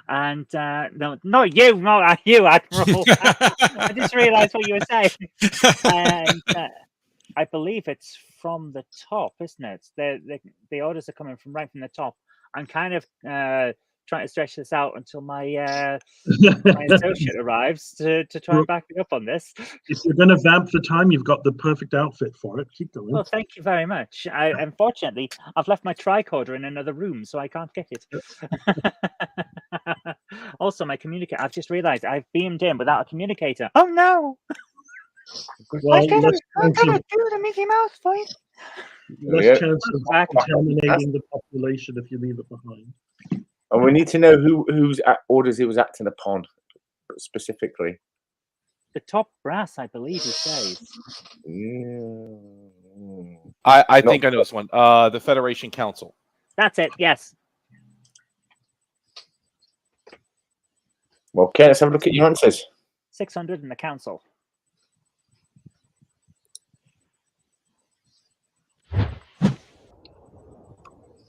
G: And no, not you, Admiral. I just realised what you were saying. And I believe it's from the top, isn't it? The orders are coming right from the top. I'm kind of trying to stretch this out until my my associate arrives to try and back me up on this.
J: If you're going to vamp for time, you've got the perfect outfit for it. Keep going.
G: Well, thank you very much. Unfortunately, I've left my tricorder in another room, so I can't get it. Also, my communicator. I've just realised I've beamed in without a communicator. Oh no!
J: Well,
G: I gotta do the Mickey Mouse voice.
J: Less chance of contaminating the population if you leave it behind.
A: And we need to know whose orders he was acting upon specifically.
G: The top brass, I believe he says.
I: I think I know this one. The Federation Council.
G: That's it. Yes.
A: Okay, let's have a look at your answers.
G: 600 in the council.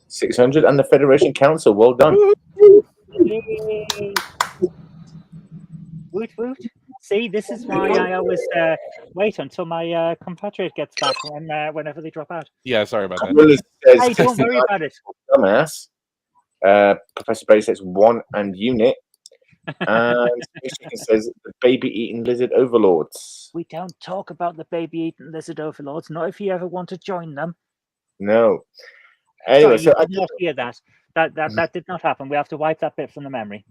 A: $600 and the Federation Council. Well done.
G: Yay. Woot woot. See, this is why I always wait until my compatriot gets back whenever they drop out.
I: Yeah, sorry about that.
G: Hey, don't worry about it.
A: Dumbass. Professor Bay says 1 and unit. And Chicken says the baby-eating lizard overlords.
G: We don't talk about the baby-eating lizard overlords. Not if you ever want to join them.
A: No. Anyway,
G: Sorry, you did not hear that. That did not happen. We have to wipe that bit from the memory.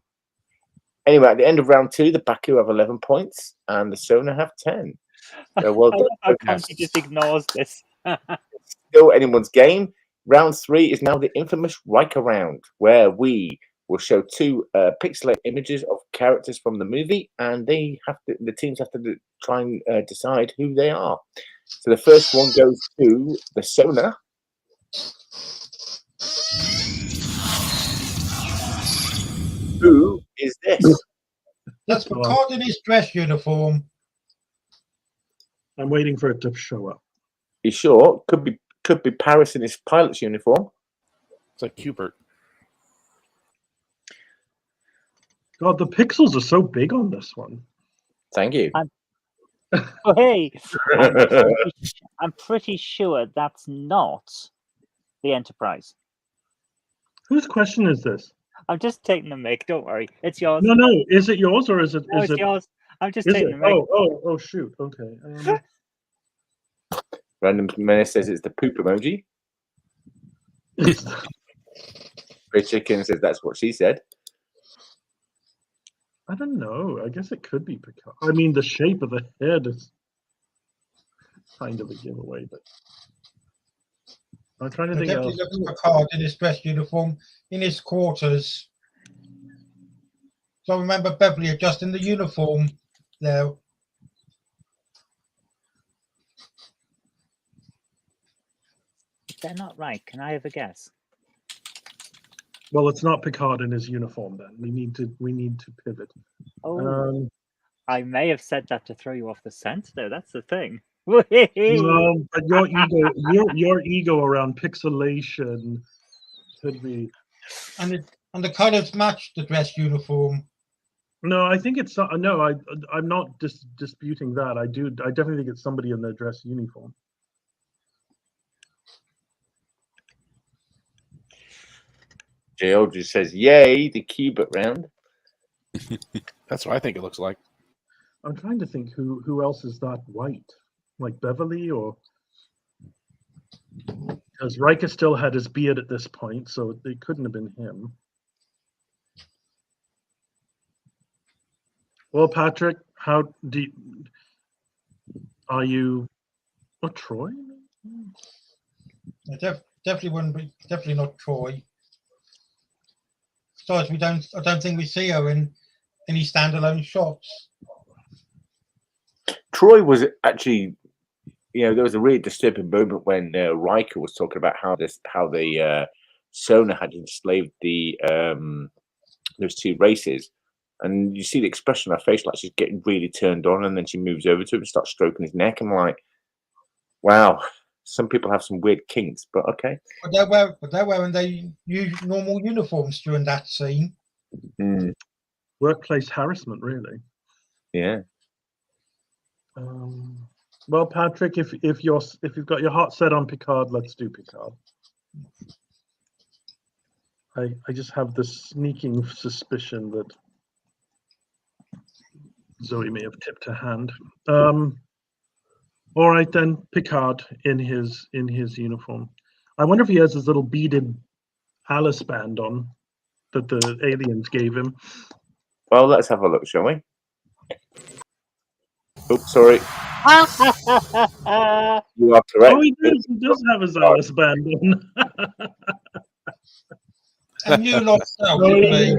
A: Anyway, at the end of round 2, the Baku have 11 points and the Sona have 10. So well done.
G: How Conti just ignores this.
A: Still anyone's game. Round 3 is now the infamous Riker round, where we will show 2 pixelated images of characters from the movie, and the teams have to try and decide who they are. So the first one goes to the Sona. Who is this?
H: That's Picard in his dress uniform.
J: I'm waiting for it to show up.
A: You sure? Could be Paris in his pilot's uniform.
I: It's like Cubert.
J: God, the pixels are so big on this one.
A: Thank you.
G: Oh, hey, I'm pretty sure that's not the Enterprise.
J: Whose question is this?
G: I'm just taking the mic. Don't worry, it's yours.
J: No. Is it yours or is it?
G: No, it's yours. I'm just taking the mic.
J: Oh, shoot. Okay.
A: Random Menace says it's the poop emoji. Chicken says that's what she said.
J: I don't know. I guess it could be Picard. I mean, the shape of the head is kind of a giveaway, but I'm trying to
H: I
J: think
H: definitely
J: else.
H: look at Picard in his dress uniform in his quarters. So I remember Beverly adjusting the uniform there.
G: They're not right. Can I have a guess?
J: Well, it's not Picard in his uniform. Then we need to pivot.
G: Oh, I may have said that to throw you off the scent, though. That's the thing.
J: No, but your ego around pixelation could be.
H: And the colours match the dress uniform.
J: No, I think it's no. I'm not disputing that. I definitely think it's somebody in their dress uniform.
A: JL just says, "Yay, the Cubit round."
I: That's what I think it looks like.
J: I'm trying to think who else is that white, like Beverly, or because Riker still had his beard at this point, so it couldn't have been him. Well, Patrick, are you? What, Troy?
H: Definitely wouldn't be. Definitely not Troy. Besides, I don't think we see her in any standalone shots.
A: Troy was actually, there was a really disturbing moment when Riker was talking about how the Sona had enslaved those two races, and you see the expression on her face, like she's getting really turned on, and then she moves over to him and starts stroking his neck. I'm like, wow, some people have some weird kinks, but okay.
H: But they're wearing their normal uniforms during that scene.
A: Mm.
J: Workplace harassment, really.
A: Yeah.
J: Well, Patrick, if you've got your heart set on Picard, let's do Picard. I just have this sneaking suspicion that Zoe may have tipped her hand. All right then, Picard in his uniform. I wonder if he has his little beaded Alice band on that the aliens gave him.
A: Well, let's have a look, shall we? Oops, sorry. You are correct.
J: Oh, he does have his Alice band on.
H: And you lost out with me.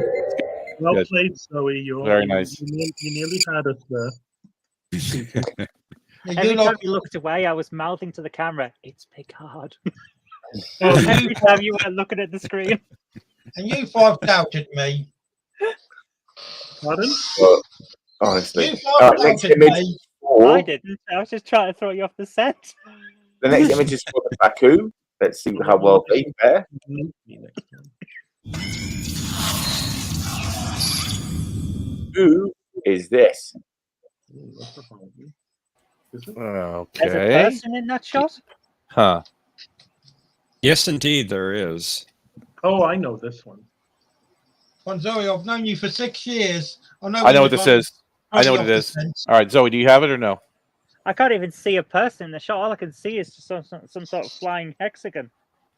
J: Well
I: Good.
J: played, Zoe.
I: Very nice.
J: You nearly had us there.
G: Every time you looked away, I was mouthing to the camera, "It's Picard." Every time you were looking at the screen.
H: And you five doubted me.
J: Pardon?
A: Well, honestly.
H: You five doubted me.
G: I didn't. I was just trying to throw you off the set.
A: The next image is for the Baku. Let's see how well they fare. Who is this?
I: Okay.
G: There's a person in that shot?
I: Huh.
D: Yes, indeed, there is.
J: Oh, I know this one.
H: Zoe, I've known you for 6 years.
I: I know what this is. I know what it is. All right, Zoe, do you have it or no?
G: I can't even see a person in the shot. All I can see is just some sort of flying hexagon.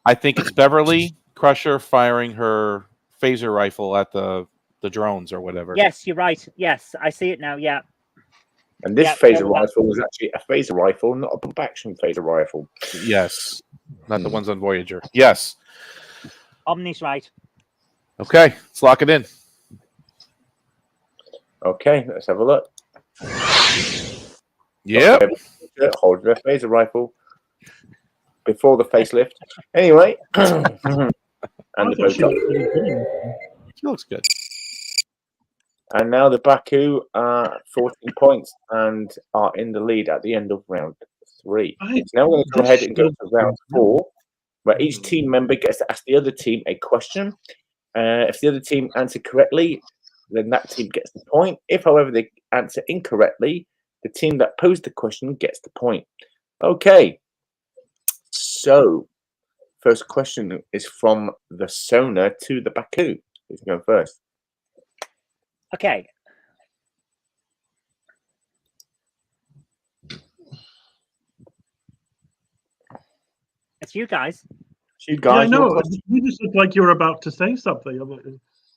I: I think it's Beverly Crusher firing her phaser rifle at the drones or whatever.
G: Yes, you're right. Yes, I see it now. Yeah.
A: And this phaser rifle was actually a phaser rifle, not a pump action phaser rifle.
I: Yes. Not the ones on Voyager. Yes.
G: Omni's right.
I: Okay, let's lock it in.
A: Okay, let's have a look.
I: Yep.
A: Hold your phaser rifle before the facelift. Anyway. And
I: She looks good.
A: And now the Baku are 14 points and are in the lead at the end of round 3. So now we're going to go ahead and go to round 4, where each team member gets to ask the other team a question. If the other team answer correctly, then that team gets the point. If, however, they answer incorrectly, the team that posed the question gets the point. Okay. So, first question is from the Sona to the Baku. Who's going first?
G: Okay. It's you guys.
A: You
J: Yeah,
A: guys,
J: I know.
A: want questions?
J: You just look like you're about to say something. I'm like,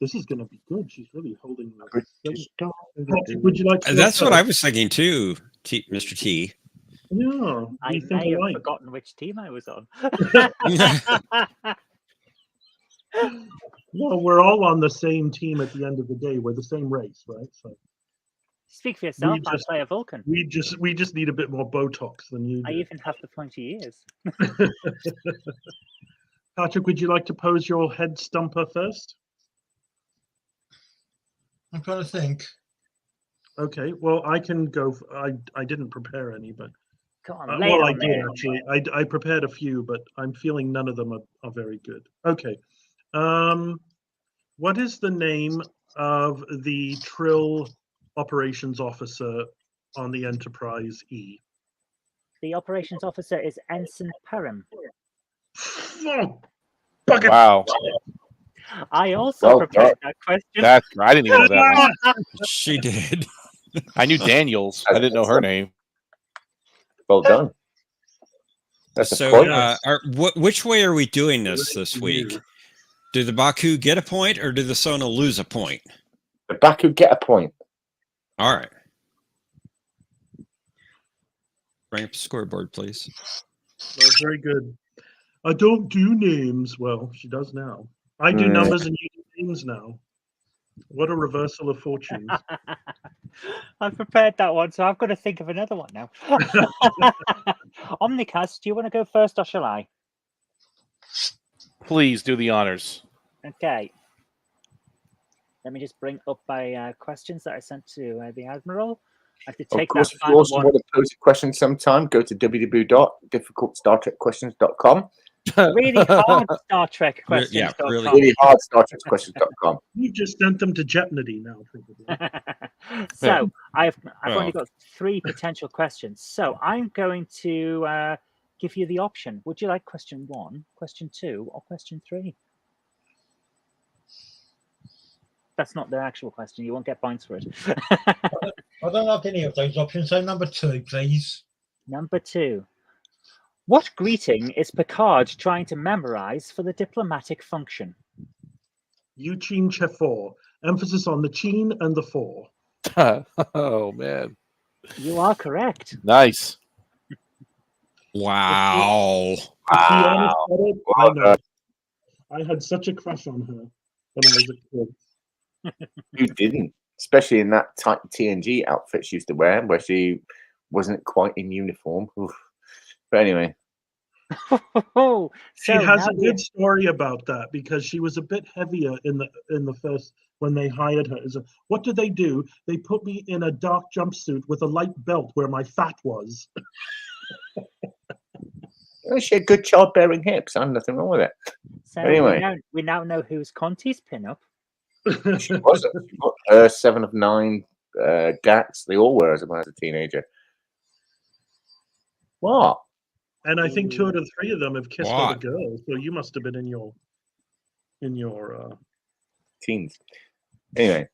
J: this is going to be good. She's really holding the. Patrick, would you like to?
D: That's what I was thinking too, Mr. T.
J: Yeah,
G: I
J: we think
G: may have
J: alike.
G: forgotten which team I was on.
J: Well, we're all on the same team at the end of the day. We're the same race, right? So
G: Speak for yourself. I
J: just-
G: play a Vulcan.
J: we just need a bit more Botox than you
G: I
J: do.
G: even have the pointy ears.
J: Patrick, would you like to pose your head stumper first?
H: I'm trying to think.
J: Okay, well, I can go. I didn't prepare any, but
G: Come on, lay it
J: well, I
G: on
J: did
G: there.
J: actually. I prepared a few, but I'm feeling none of them are very good. Okay, what is the name of the Trill operations officer on the Enterprise E?
G: The operations officer is Ensign Perham.
J: Oh, bucket.
I: Wow.
G: I also
A: Well
G: prepared that question.
I: I didn't even know that one.
D: She did.
I: I knew Daniels. I didn't know her name.
A: Well done. That's a
D: So,
A: point.
D: which way are we doing this week? Do the Baku get a point, or do the Sona lose a point?
A: The Baku get a point.
D: All right. Bring up the scoreboard, please.
J: That was very good. I don't do names. Well, she does now. I do numbers and you do names now. What a reversal of fortunes.
G: I've prepared that one, so I've got to think of another one now. Omnicast, do you want to go first or shall I?
I: Please do the honors.
G: Okay. Let me just bring up my questions that I sent to the Admiral. I have to
A: Of
G: take
A: course,
G: that
A: if you also want to pose a question sometime, go to www.difficultstartrekquestions.com.
G: really hard Star Trek questions.
D: Yeah, really.
A: Really hard StarTrekQuestions.com.
J: You just sent them to Jeopardy now, probably.
G: So I've only got 3 potential questions. So I'm going to give you the option. Would you like question 1, question 2, or question 3? That's not the actual question. You won't get points for it.
H: I don't like any of those options. So number 2, please.
G: Number 2. What greeting is Picard trying to memorize for the diplomatic function?
J: Eugene Chefor. Emphasis on the chin and the for.
I: Oh, man.
G: You are correct.
I: Nice.
D: Wow.
J: To be honest, I know. I had such a crush on her when I was a kid.
A: You didn't, especially in that tight TNG outfit she used to wear, where she wasn't quite in uniform. Oof. But anyway,
J: She has a good story about that because she was a bit heavier in the first when they hired her. What did they do? They put me in a dark jumpsuit with a light belt where my fat was.
A: she had good childbearing hips. And nothing wrong with it.
G: So
A: anyway,
G: we now know who's Conti's pinup.
A: She wasn't. Her 7 of 9, Gax. They all were as a teenager. What?
J: And I think 2 out of 3 of them have kissed
D: What?
J: other girls. So you must have been in your
A: teens. Anyway.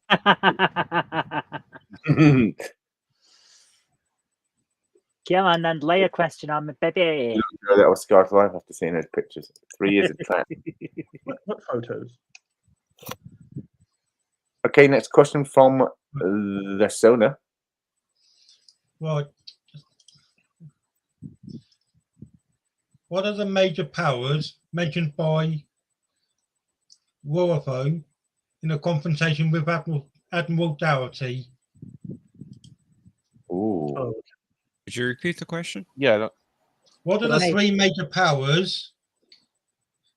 G: Come on, then lay a question on me, baby.
A: That was Scar's life after seeing those pictures. 3 years of trap.
J: What photos?
A: Okay, next question from the Sona.
H: Right. What are the major powers mentioned by Rorafo in a confrontation with Admiral Dougherty?
A: Ooh.
J: Oh.
D: Could you repeat the question?
I: Yeah.
H: What are the 3 major powers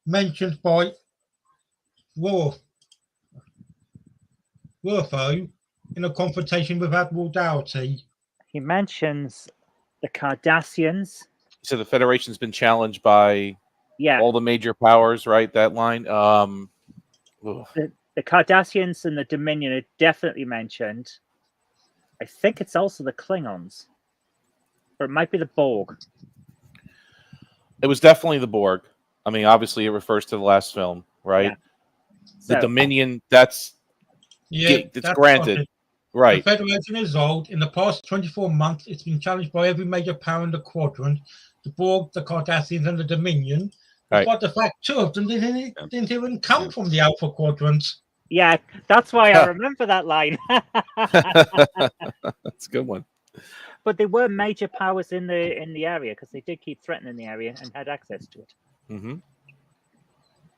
H: mentioned by Rorafo in a confrontation with Admiral Dougherty?
G: He mentions the Cardassians.
I: So the Federation's been challenged by
G: Yeah.
I: all the major powers, right? That line.
G: The Cardassians and the Dominion are definitely mentioned. I think it's also the Klingons. Or it might be the Borg.
I: It was definitely the Borg. I mean, obviously it refers to the last film, right?
G: Yeah.
I: The
G: So-
I: Dominion, it's granted.
H: Right.
I: Right.
H: The Federation is old. In the past 24 months, it's been challenged by every major power in the quadrant. The Borg, the Cardassians, and the Dominion.
I: Right.
H: But the fact, 2 of them didn't even come from the Alpha Quadrant.
G: Yeah, that's why I remember that line.
I: That's a good one.
G: But they were major powers in the area because they did keep threatening the area and had access to it.
I: Mm-hmm.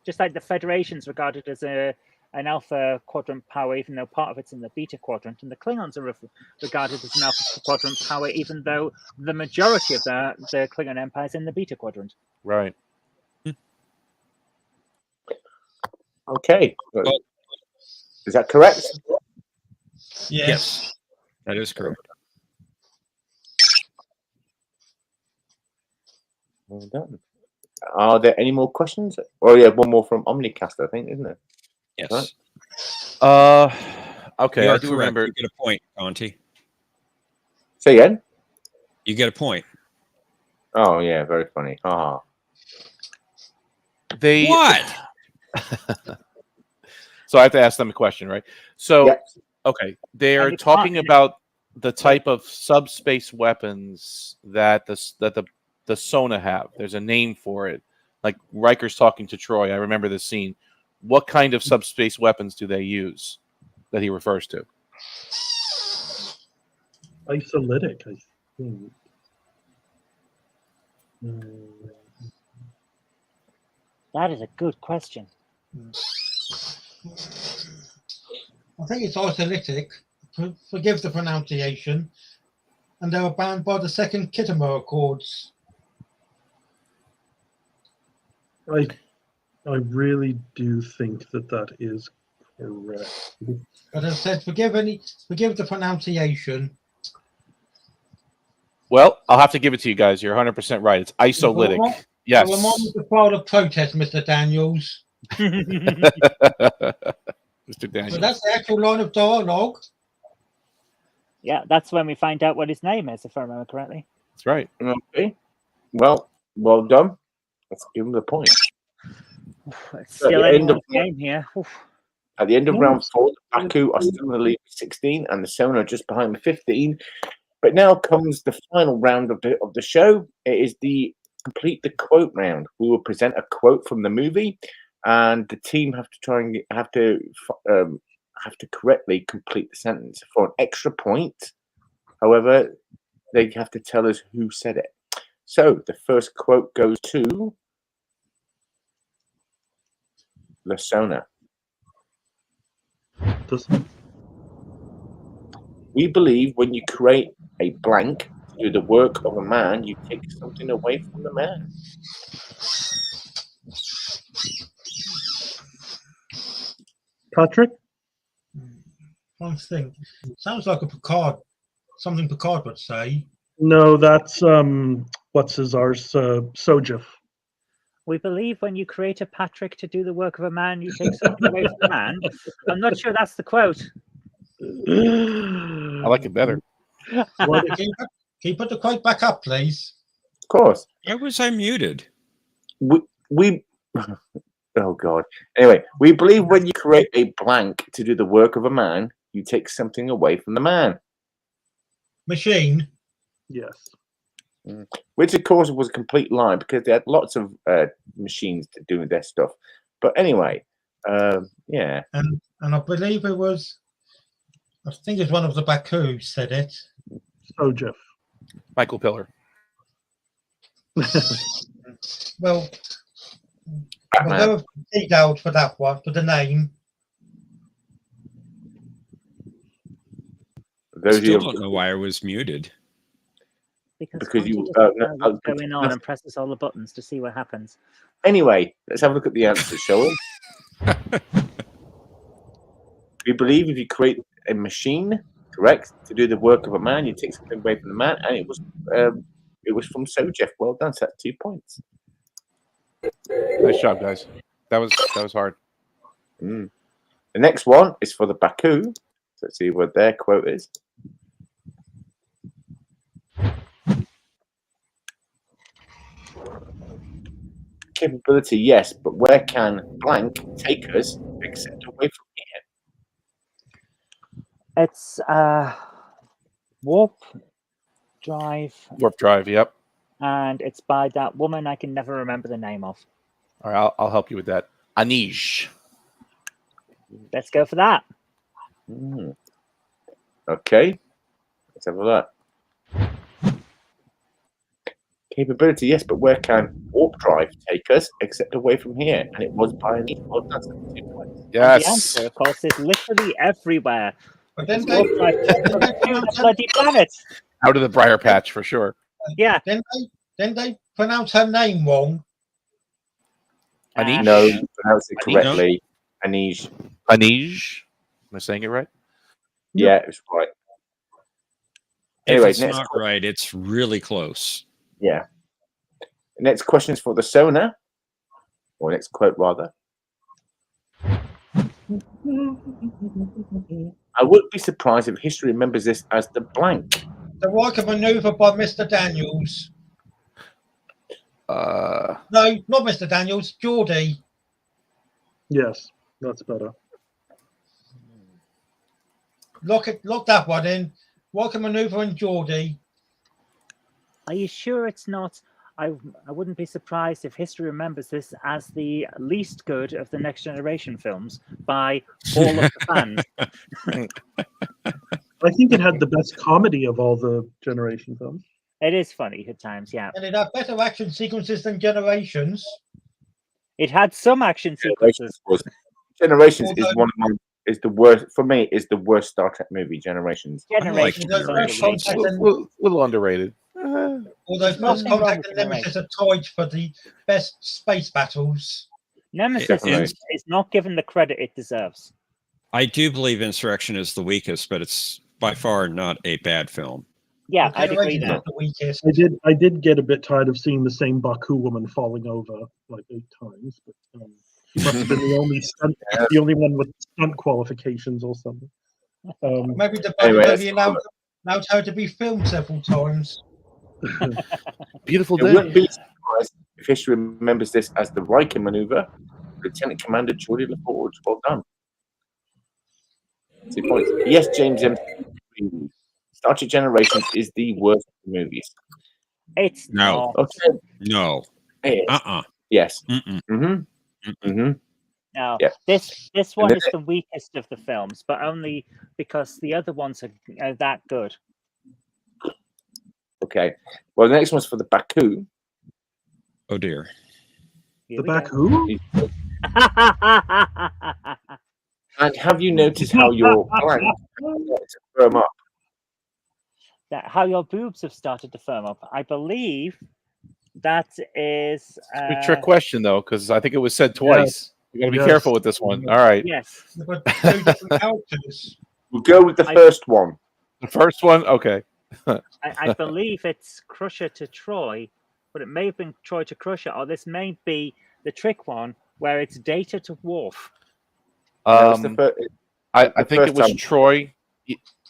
G: Just like the Federation's regarded as an Alpha Quadrant power, even though part of it's in the Beta Quadrant, and the Klingons are regarded as an Alpha Quadrant power, even though the majority of the Klingon Empire is in the Beta Quadrant.
I: Right. Okay. Is that correct?
J: Yes.
D: That is correct.
A: Well done. Are there any more questions? Oh yeah, one more from Omnicast, I think, isn't it?
D: Yes.
A: Right.
I: Okay,
D: You
I: I
D: are
I: do
D: correct.
I: remember.
D: You get a point, Conti.
A: Say again?
D: You get a point.
A: Oh yeah, very funny. Ah.
I: They
D: What?
I: So I have to ask them a question, right? So
A: Yeah.
I: okay, they are
G: it's
I: talking
G: not-
I: about the type of subspace weapons that the Sona have. There's a name for it. Like Riker's talking to Troy. I remember this scene. What kind of subspace weapons do they use that he refers to?
J: Isolytic, I think.
G: That is a good question.
H: I think it's isolytic. Forgive the pronunciation. And they were banned by the Second Kittimer Accords.
J: I really do think that is correct.
H: But as I said, forgive the pronunciation.
I: Well, I'll have to give it to you guys. You're 100% right. It's isolytic.
H: Yes.
I: Yes.
H: I'm on to file a protest, Mr. Daniels.
I: Mr.
H: So
I: Daniels.
H: that's the actual line of dialogue.
G: Yeah, that's when we find out what his name is, if I remember correctly.
I: That's right.
A: Okay. Well done. Let's give him the point.
G: It's still
A: At the end of
G: anyone's game here. Oof.
A: At the end of round 4, the Baku are still in the lead with 16, and the Sona are just behind with 15. But now comes the final round of the show. It is the complete the quote round. We will present a quote from the movie, and the team have to correctly complete the sentence for an extra point. However, they have to tell us who said it. So the first quote goes to the Sona. We believe when you create a blank to do the work of a man, you take something away from the man.
J: Patrick?
H: One thing. Sounds like a Picard, something Picard would say.
J: No, that's what's his ours? Sojif.
G: We believe when you create a Patrick to do the work of a man, you take something away from the man. I'm not sure that's the quote.
I: I like it better.
H: Well, can you put the quote back up, please?
A: Of course.
D: Why was I muted?
A: We oh God. Anyway, we believe when you create a blank to do the work of a man, you take something away from the man.
H: Machine.
J: Yes.
A: Which of course was a complete lie because they had lots of machines to do their stuff. But anyway, yeah.
H: And I believe it was, I think it's one of the Baku said it.
J: Sojif.
I: Michael Pillar.
H: Well, we'll go with detailed for that one, for the name.
A: Those
D: Still don't know why I was muted.
A: Because you
G: what's going on and presses all the buttons to see what happens.
A: Anyway, let's have a look at the answers, shall we? We believe if you create a machine, correct, to do the work of a man, you take something away from the man, and it was from Sojef. Well done. So that's 2 points.
I: Nice job, guys. That was hard.
A: The next one is for the Baku. So let's see what their quote is. Capability, yes, but where can blank take us except away from here?
G: It's warp drive.
I: Warp drive, yep.
G: And it's by that woman I can never remember the name of.
I: All right, I'll help you with that. Anij.
G: Let's go for that.
A: Okay. Let's have a look. Capability, yes, but where can warp drive take us except away from here? And it was by an equal. That's
G: And the
I: Yes.
G: answer, of course, is literally everywhere.
H: But then
G: Warp drive takes us
H: didn't they
G: to the
H: pronounce her,
G: bloody planet.
I: Out of the briar patch for sure.
G: Yeah.
H: didn't they pronounce her name wrong?
I: Anij?
A: No, you pronounced it
I: Anij?
A: correctly. Anij.
I: Anij. Am I saying it right?
A: Yeah, it's right.
D: If
A: Anyway,
D: it's
A: next
D: not right, it's really close.
A: Yeah. Next question is for the Sona, or next quote rather. I wouldn't be surprised if history remembers this as the blank.
H: The Riker maneuver by Mr. Daniels.
I: Uh,
H: No, not Mr. Daniels, Geordie.
J: Yes, that's better.
H: Lock that one in. Riker maneuver and Geordie.
G: Are you sure it's not? I wouldn't be surprised if history remembers this as the least good of the Next Generation films by all of the fans.
J: I think it had the best comedy of all the Generation films.
G: It is funny at times, yeah.
H: And it had better action sequences than Generations.
G: It had some action sequences.
A: Generations is one of my is the worst for me. Is the worst Star Trek movie. Generations.
G: Generations is
I: Generations.
G: underrated.
A: Little underrated.
H: Although
G: There's
H: First
G: nothing wrong
H: Contact
G: with
H: and Nemesis are tied for the best space battles.
G: Nemesis is not given the credit it deserves.
D: I do believe Insurrection is the weakest, but it's by far not a bad film.
G: Yeah, I'd agree
H: Generations
G: that.
H: is the weakest.
J: I did get a bit tired of seeing the same Baku woman falling over like 8 times, but she must have been the only one with stunt qualifications or something.
H: Maybe the
A: Anyway,
H: movie allowed her to be filmed several times.
I: Beautiful
A: It
I: day.
A: wouldn't be surprised if history remembers this as the Riker maneuver. Lieutenant Commander Geordie LaForge. Well done. 2 points. Yes, James M. Star Trek Generations is the worst of the movies.
G: It's
D: No.
G: not.
A: Okay.
D: No.
A: It is. Yes.
D: Mm-mm.
A: Mm-hmm. Mm-hmm.
G: No.
A: Yeah.
G: This one
A: then
G: is the weakest of the films, but only because the other ones are that good.
A: Okay. Well, the next one's for the Baku.
D: Oh dear.
G: Here
J: The
G: we
J: Baku?
G: go.
A: And have you noticed how your blank to firm up?
G: How your boobs have started to firm up. I believe that is
I: Big trick question though, because I think it was said twice. You got to be
J: Yes.
I: careful with this one. All right.
G: yes.
H: But two different characters.
A: We'll go with the first one.
I: The first one, okay.
G: I believe it's Crusher to Troy, but it may have been Troy to Crusher, or this may be the trick one where it's Data to Worf.
A: That was the fir-
I: I think it
A: first
I: was
A: time.
I: Troy.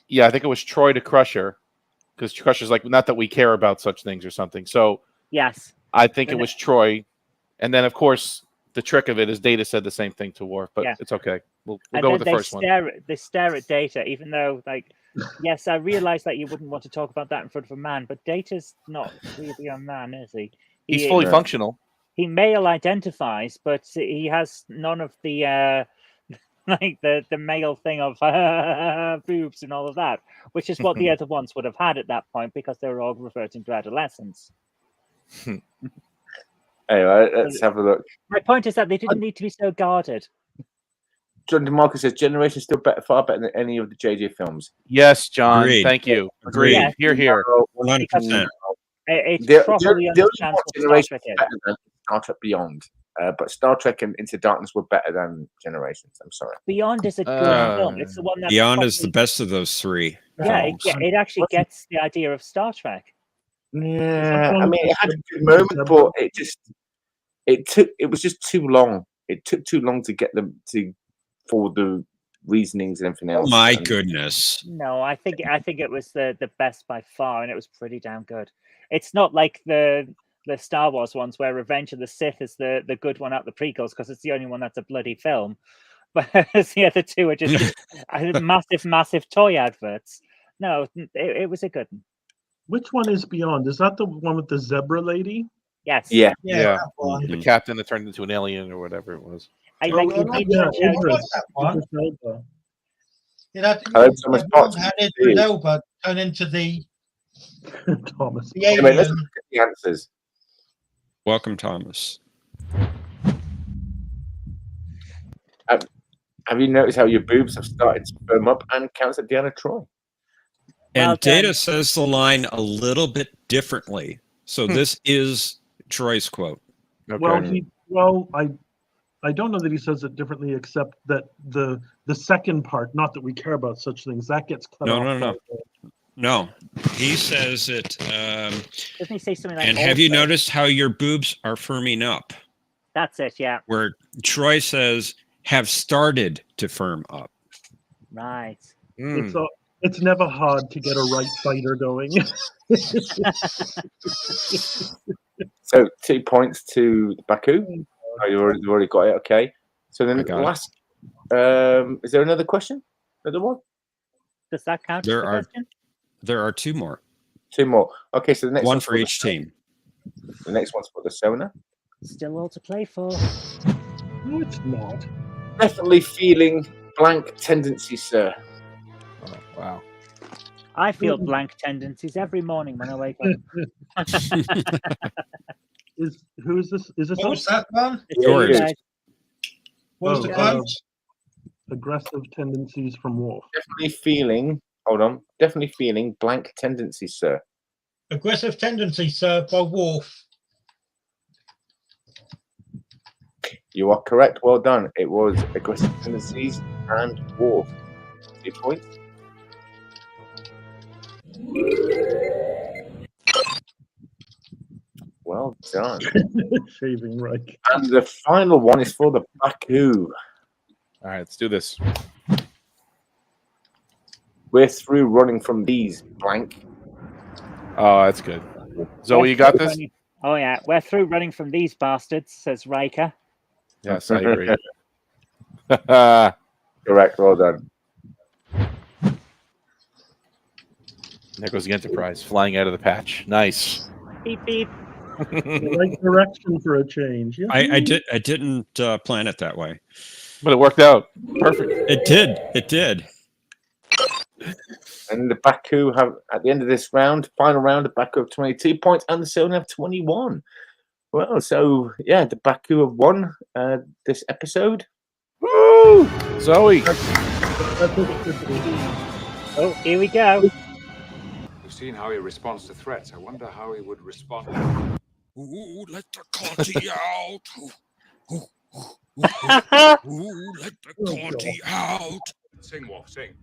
I: Yeah, I think it was Troy to Crusher, because Crusher's like, not that we care about such things or something. So
G: Yes.
I: I think it was Troy, and then of course the trick of it is Data said the same thing to Worf, but
G: Yeah.
I: it's okay. We'll
G: And
I: go
G: then
I: with the
G: they
I: first one.
G: They stare at Data, even though, like, yes, I realize that you wouldn't want to talk about that in front of a man, but Data's not really a man, is he?
I: He's fully
A: No.
I: functional.
G: He male identifies, but he has none of the like the male thing of boobs and all of that, which is what the other ones would have had at that point because they were all reverting to adolescence.
A: Anyway, let's have a look.
G: My point is that they didn't need to be so guarded.
A: John DeMarco says Generation still better, far better than any of the JJ films.
I: Yes, John.
D: Agreed.
I: Thank you. Agreed.
G: Yeah.
I: Here, here.
D: 100%.
G: It
A: The
G: properly
A: only
G: understands what Star
A: Generation
G: Trek
A: is
G: is.
A: better than Star Trek Beyond, but Star Trek and Into Darkness were better than Generations. I'm sorry.
G: Beyond is a good film. It's the one that
D: Beyond is the best of those three.
G: Yeah,
D: films.
G: it actually gets the idea of Star Trek.
A: Yeah, I mean, it had a good moment, but it was just too long. It took too long to get them for the reasonings and everything else.
D: My
A: And-
D: goodness.
G: No, I think it was the best by far, and it was pretty damn good. It's not like the Star Wars ones where Revenge of the Sith is the good one out the prequels because it's the only one that's a bloody film. But the other two are just massive toy adverts. No, it was a good one.
J: Which one is Beyond? Is that the one with the zebra lady?
G: Yes.
A: Yeah.
H: Yeah,
I: Yeah.
H: that one.
I: The captain that turned into an alien or whatever it was.
G: I
H: Oh,
G: like
H: well,
G: the
H: I
J: Yeah,
H: like
J: Idris.
H: that one.
J: Idris Elba.
H: It had,
A: I hope someone's
H: yeah, one
A: got
H: had
A: it.
H: Idris Elba turn into the
J: Thomas.
A: Anyway, let's
H: alien.
A: look at the answers.
D: Welcome, Thomas.
A: Have you noticed how your boobs have started to firm up and counts at Deanna Troy?
D: And
G: Well
D: Data
G: done.
D: says the line a little bit differently. So this is Troy's quote.
I: Okay.
J: I don't know that he says it differently, except that the second part, not that we care about such things, that gets cut off.
D: No. He says it.
G: Doesn't he say something like?
D: And have you
G: also?
D: noticed how your boobs are firming up?
G: That's it. Yeah.
D: Where Troy says have started to firm up.
G: Right.
J: It's never hard to get a right fighter going.
A: So 2 points to Baku. Oh, you've already got it. Okay. So then
D: got
A: last. Is there another question? Another one?
G: Does that count?
D: There
G: as the
D: are-
G: question?
D: There are two more.
A: 2 more. Okay. So the next
D: One
A: one's
D: for each
A: the,
D: team.
A: The next one's for the Sona.
G: Still all to play for.
J: No, it's not.
A: Definitely feeling blank tendencies, sir.
I: Oh, wow.
G: I feel blank tendencies every morning when I wake up.
J: Who is this? Is this
H: What was that one?
G: It's
D: Yours.
G: you guys.
H: What was
J: Oh,
H: the
J: yeah.
H: quote?
J: Aggressive tendencies from Wolf.
A: Definitely feeling. Hold on. Definitely feeling blank tendencies, sir.
H: Aggressive Tendency, sir, by Wolf.
A: You are correct. Well done. It was aggressive tendencies and Wolf. 2 points. Well done.
J: Shaving Reich.
A: And the final one is for the Baku.
I: All right, let's do this.
A: We're through running from these blank.
I: Oh, that's good. Zoe, you got this?
G: Oh yeah, we're through running from these bastards, says Riker.
I: Yes, I agree.
A: Correct. Well done.
I: There goes the Enterprise flying out of the patch. Nice.
G: Beep beep.
J: The right direction for a change. Yeah.
D: I didn't plan it that way.
I: But it worked out. Perfect.
D: It did. It did.
A: And the Baku have, at the end of this round, final round, the Baku have 22 points and the Sona have 21. Well, so, yeah, the Baku have won this episode.
I: Woo! Zoe.
G: Oh, here we go.
K: We've seen how he responds to threats. I wonder how he would respond.
D: Ooh, let the Conti out. Ooh, let the Conti out.
K: Sing, Wolf, sing.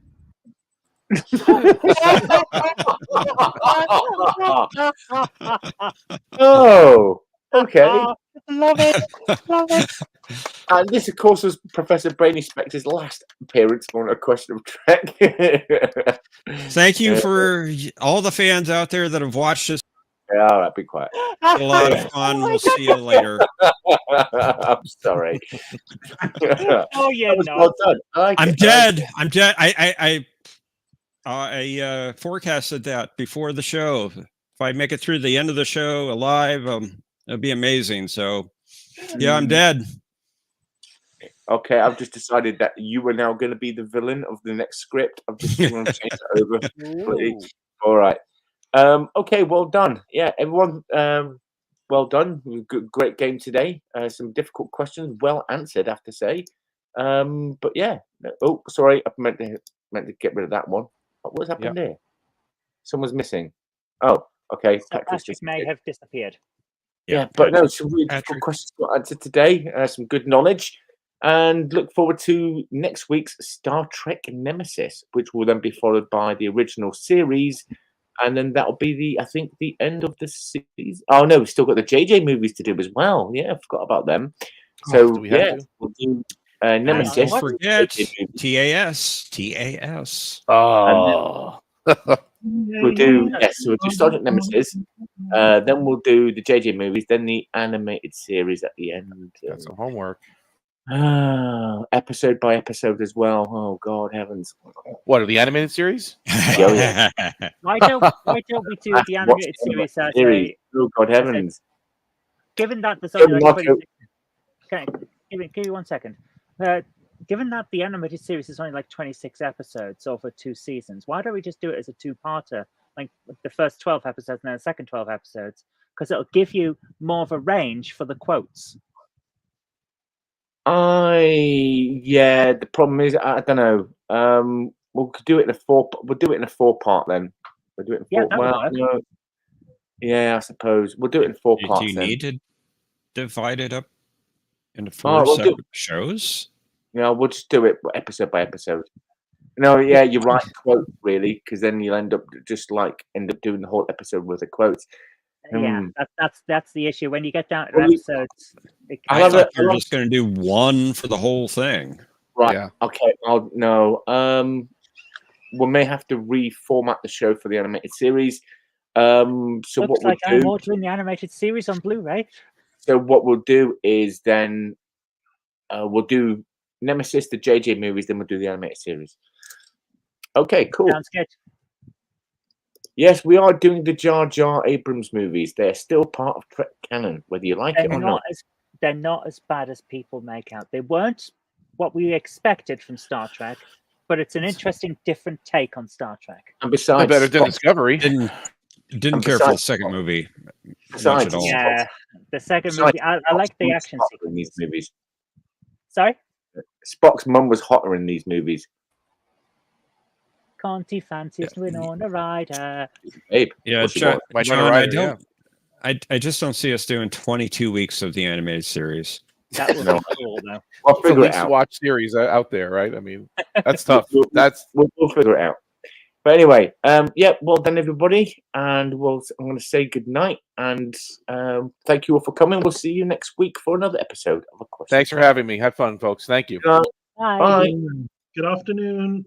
A: Oh, okay.
G: Love it. Love it.
A: And this, of course, was Professor Brainy Spector's last appearance on A Question of Trek.
D: Thank you for all the fans out there that have watched this.
A: Yeah, all right, be quiet.
D: A lot of fun. We'll see you later.
A: I'm sorry.
G: Oh yeah,
A: That was
G: no.
A: well done. I like
D: I'm
A: it.
D: dead. I'm dead. I forecasted that before the show. If I make it through the end of the show alive, it'll be amazing. So, yeah, I'm dead.
A: Okay, I've just decided that you are now going to be the villain of the next script. I've just want to change that over.
G: Ooh.
A: All right. Okay, well done. Yeah, everyone, well done. Great game today. Some difficult questions, well answered, I have to say. But yeah. Oh, sorry, I meant to get rid of that one. What's happened there? Someone's missing. Oh, okay.
G: So Patrick may have disappeared.
A: Yeah, but no, some really difficult questions got answered today. Some good knowledge. And look forward to next week's Star Trek Nemesis, which will then be followed by the original series. And then that'll be I think the end of the series. Oh no, we've still got the JJ movies to do as well. Yeah, I forgot about them. So yeah, we'll do Nemesis.
D: Don't forget TAS.
I: Oh.
A: We'll do we'll do Star Trek Nemesis. Then we'll do the JJ movies. Then the animated series at the end.
I: Got some homework.
A: Episode by episode as well. Oh God, heavens!
I: What are the animated series?
A: Yeah.
G: Why don't we do the animated series as a
A: Oh God, heavens!
G: given that there's only like
A: Marco.
G: 26, okay, give me 1 second. Given that the animated series is only like 26 episodes over 2 seasons, why don't we just do it as a 2-parter, like the first 12 episodes and then the second 12 episodes? Because it'll give you more of a range for the quotes.
A: Yeah. The problem is, I don't know. We'll do it in a 4. We'll do it in a 4-part then. We'll do it in 4.
G: Yeah, that'll
A: Well,
G: work.
A: no. Yeah, I suppose we'll do it in 4
D: Do
A: parts.
D: you
A: Then.
D: need to divide it up into
A: All
D: 4
A: right, we'll
D: separate shows?
A: Yeah, we'll just do it episode by episode. No, yeah, you're right. Quote really, because then you'll end up doing the whole episode with the quotes.
G: Yeah, that's the issue. When you get down to
A: Well,
G: episodes,
D: I thought you were just going to do one for the whole thing.
A: Right.
I: Yeah.
A: Okay. We may have to reformat the show for the animated series. So
G: looks
A: what
G: like
A: we'll
G: I'm
A: do?
G: ordering the animated series on Blu-ray.
A: So what we'll do is then we'll do Nemesis, the JJ movies, then we'll do the animated series. Okay, cool.
G: Sounds good.
A: Yes, we are doing the Jar Jar Abrams movies. They're still part of Trek canon, whether you like it or not.
G: They're not as bad as people make out. They weren't what we expected from Star Trek, but it's an interesting, different take on Star Trek.
A: And besides,
I: better than Discovery.
D: Didn't care for the second movie much at all.
G: Yeah, the second movie. I like the action sequence
A: in these movies.
G: Sorry,
A: Spock's mum was hotter in these movies.
G: Conti fancies Winona Ryder.
A: Abe,
D: Yeah, John, I just don't see us doing 22 weeks of the animated series.
G: That would be cool, though.
A: We'll
I: It's the
A: figure it
I: least
A: out.
I: watched series out there, right? I mean, that's tough.
A: We'll figure it out. But anyway, well done, everybody, and I'm going to say good night and thank you all for coming. We'll see you next week for another episode of A Question.
I: Thanks for having me. Had fun, folks. Thank you.
A: Bye.
J: Good afternoon.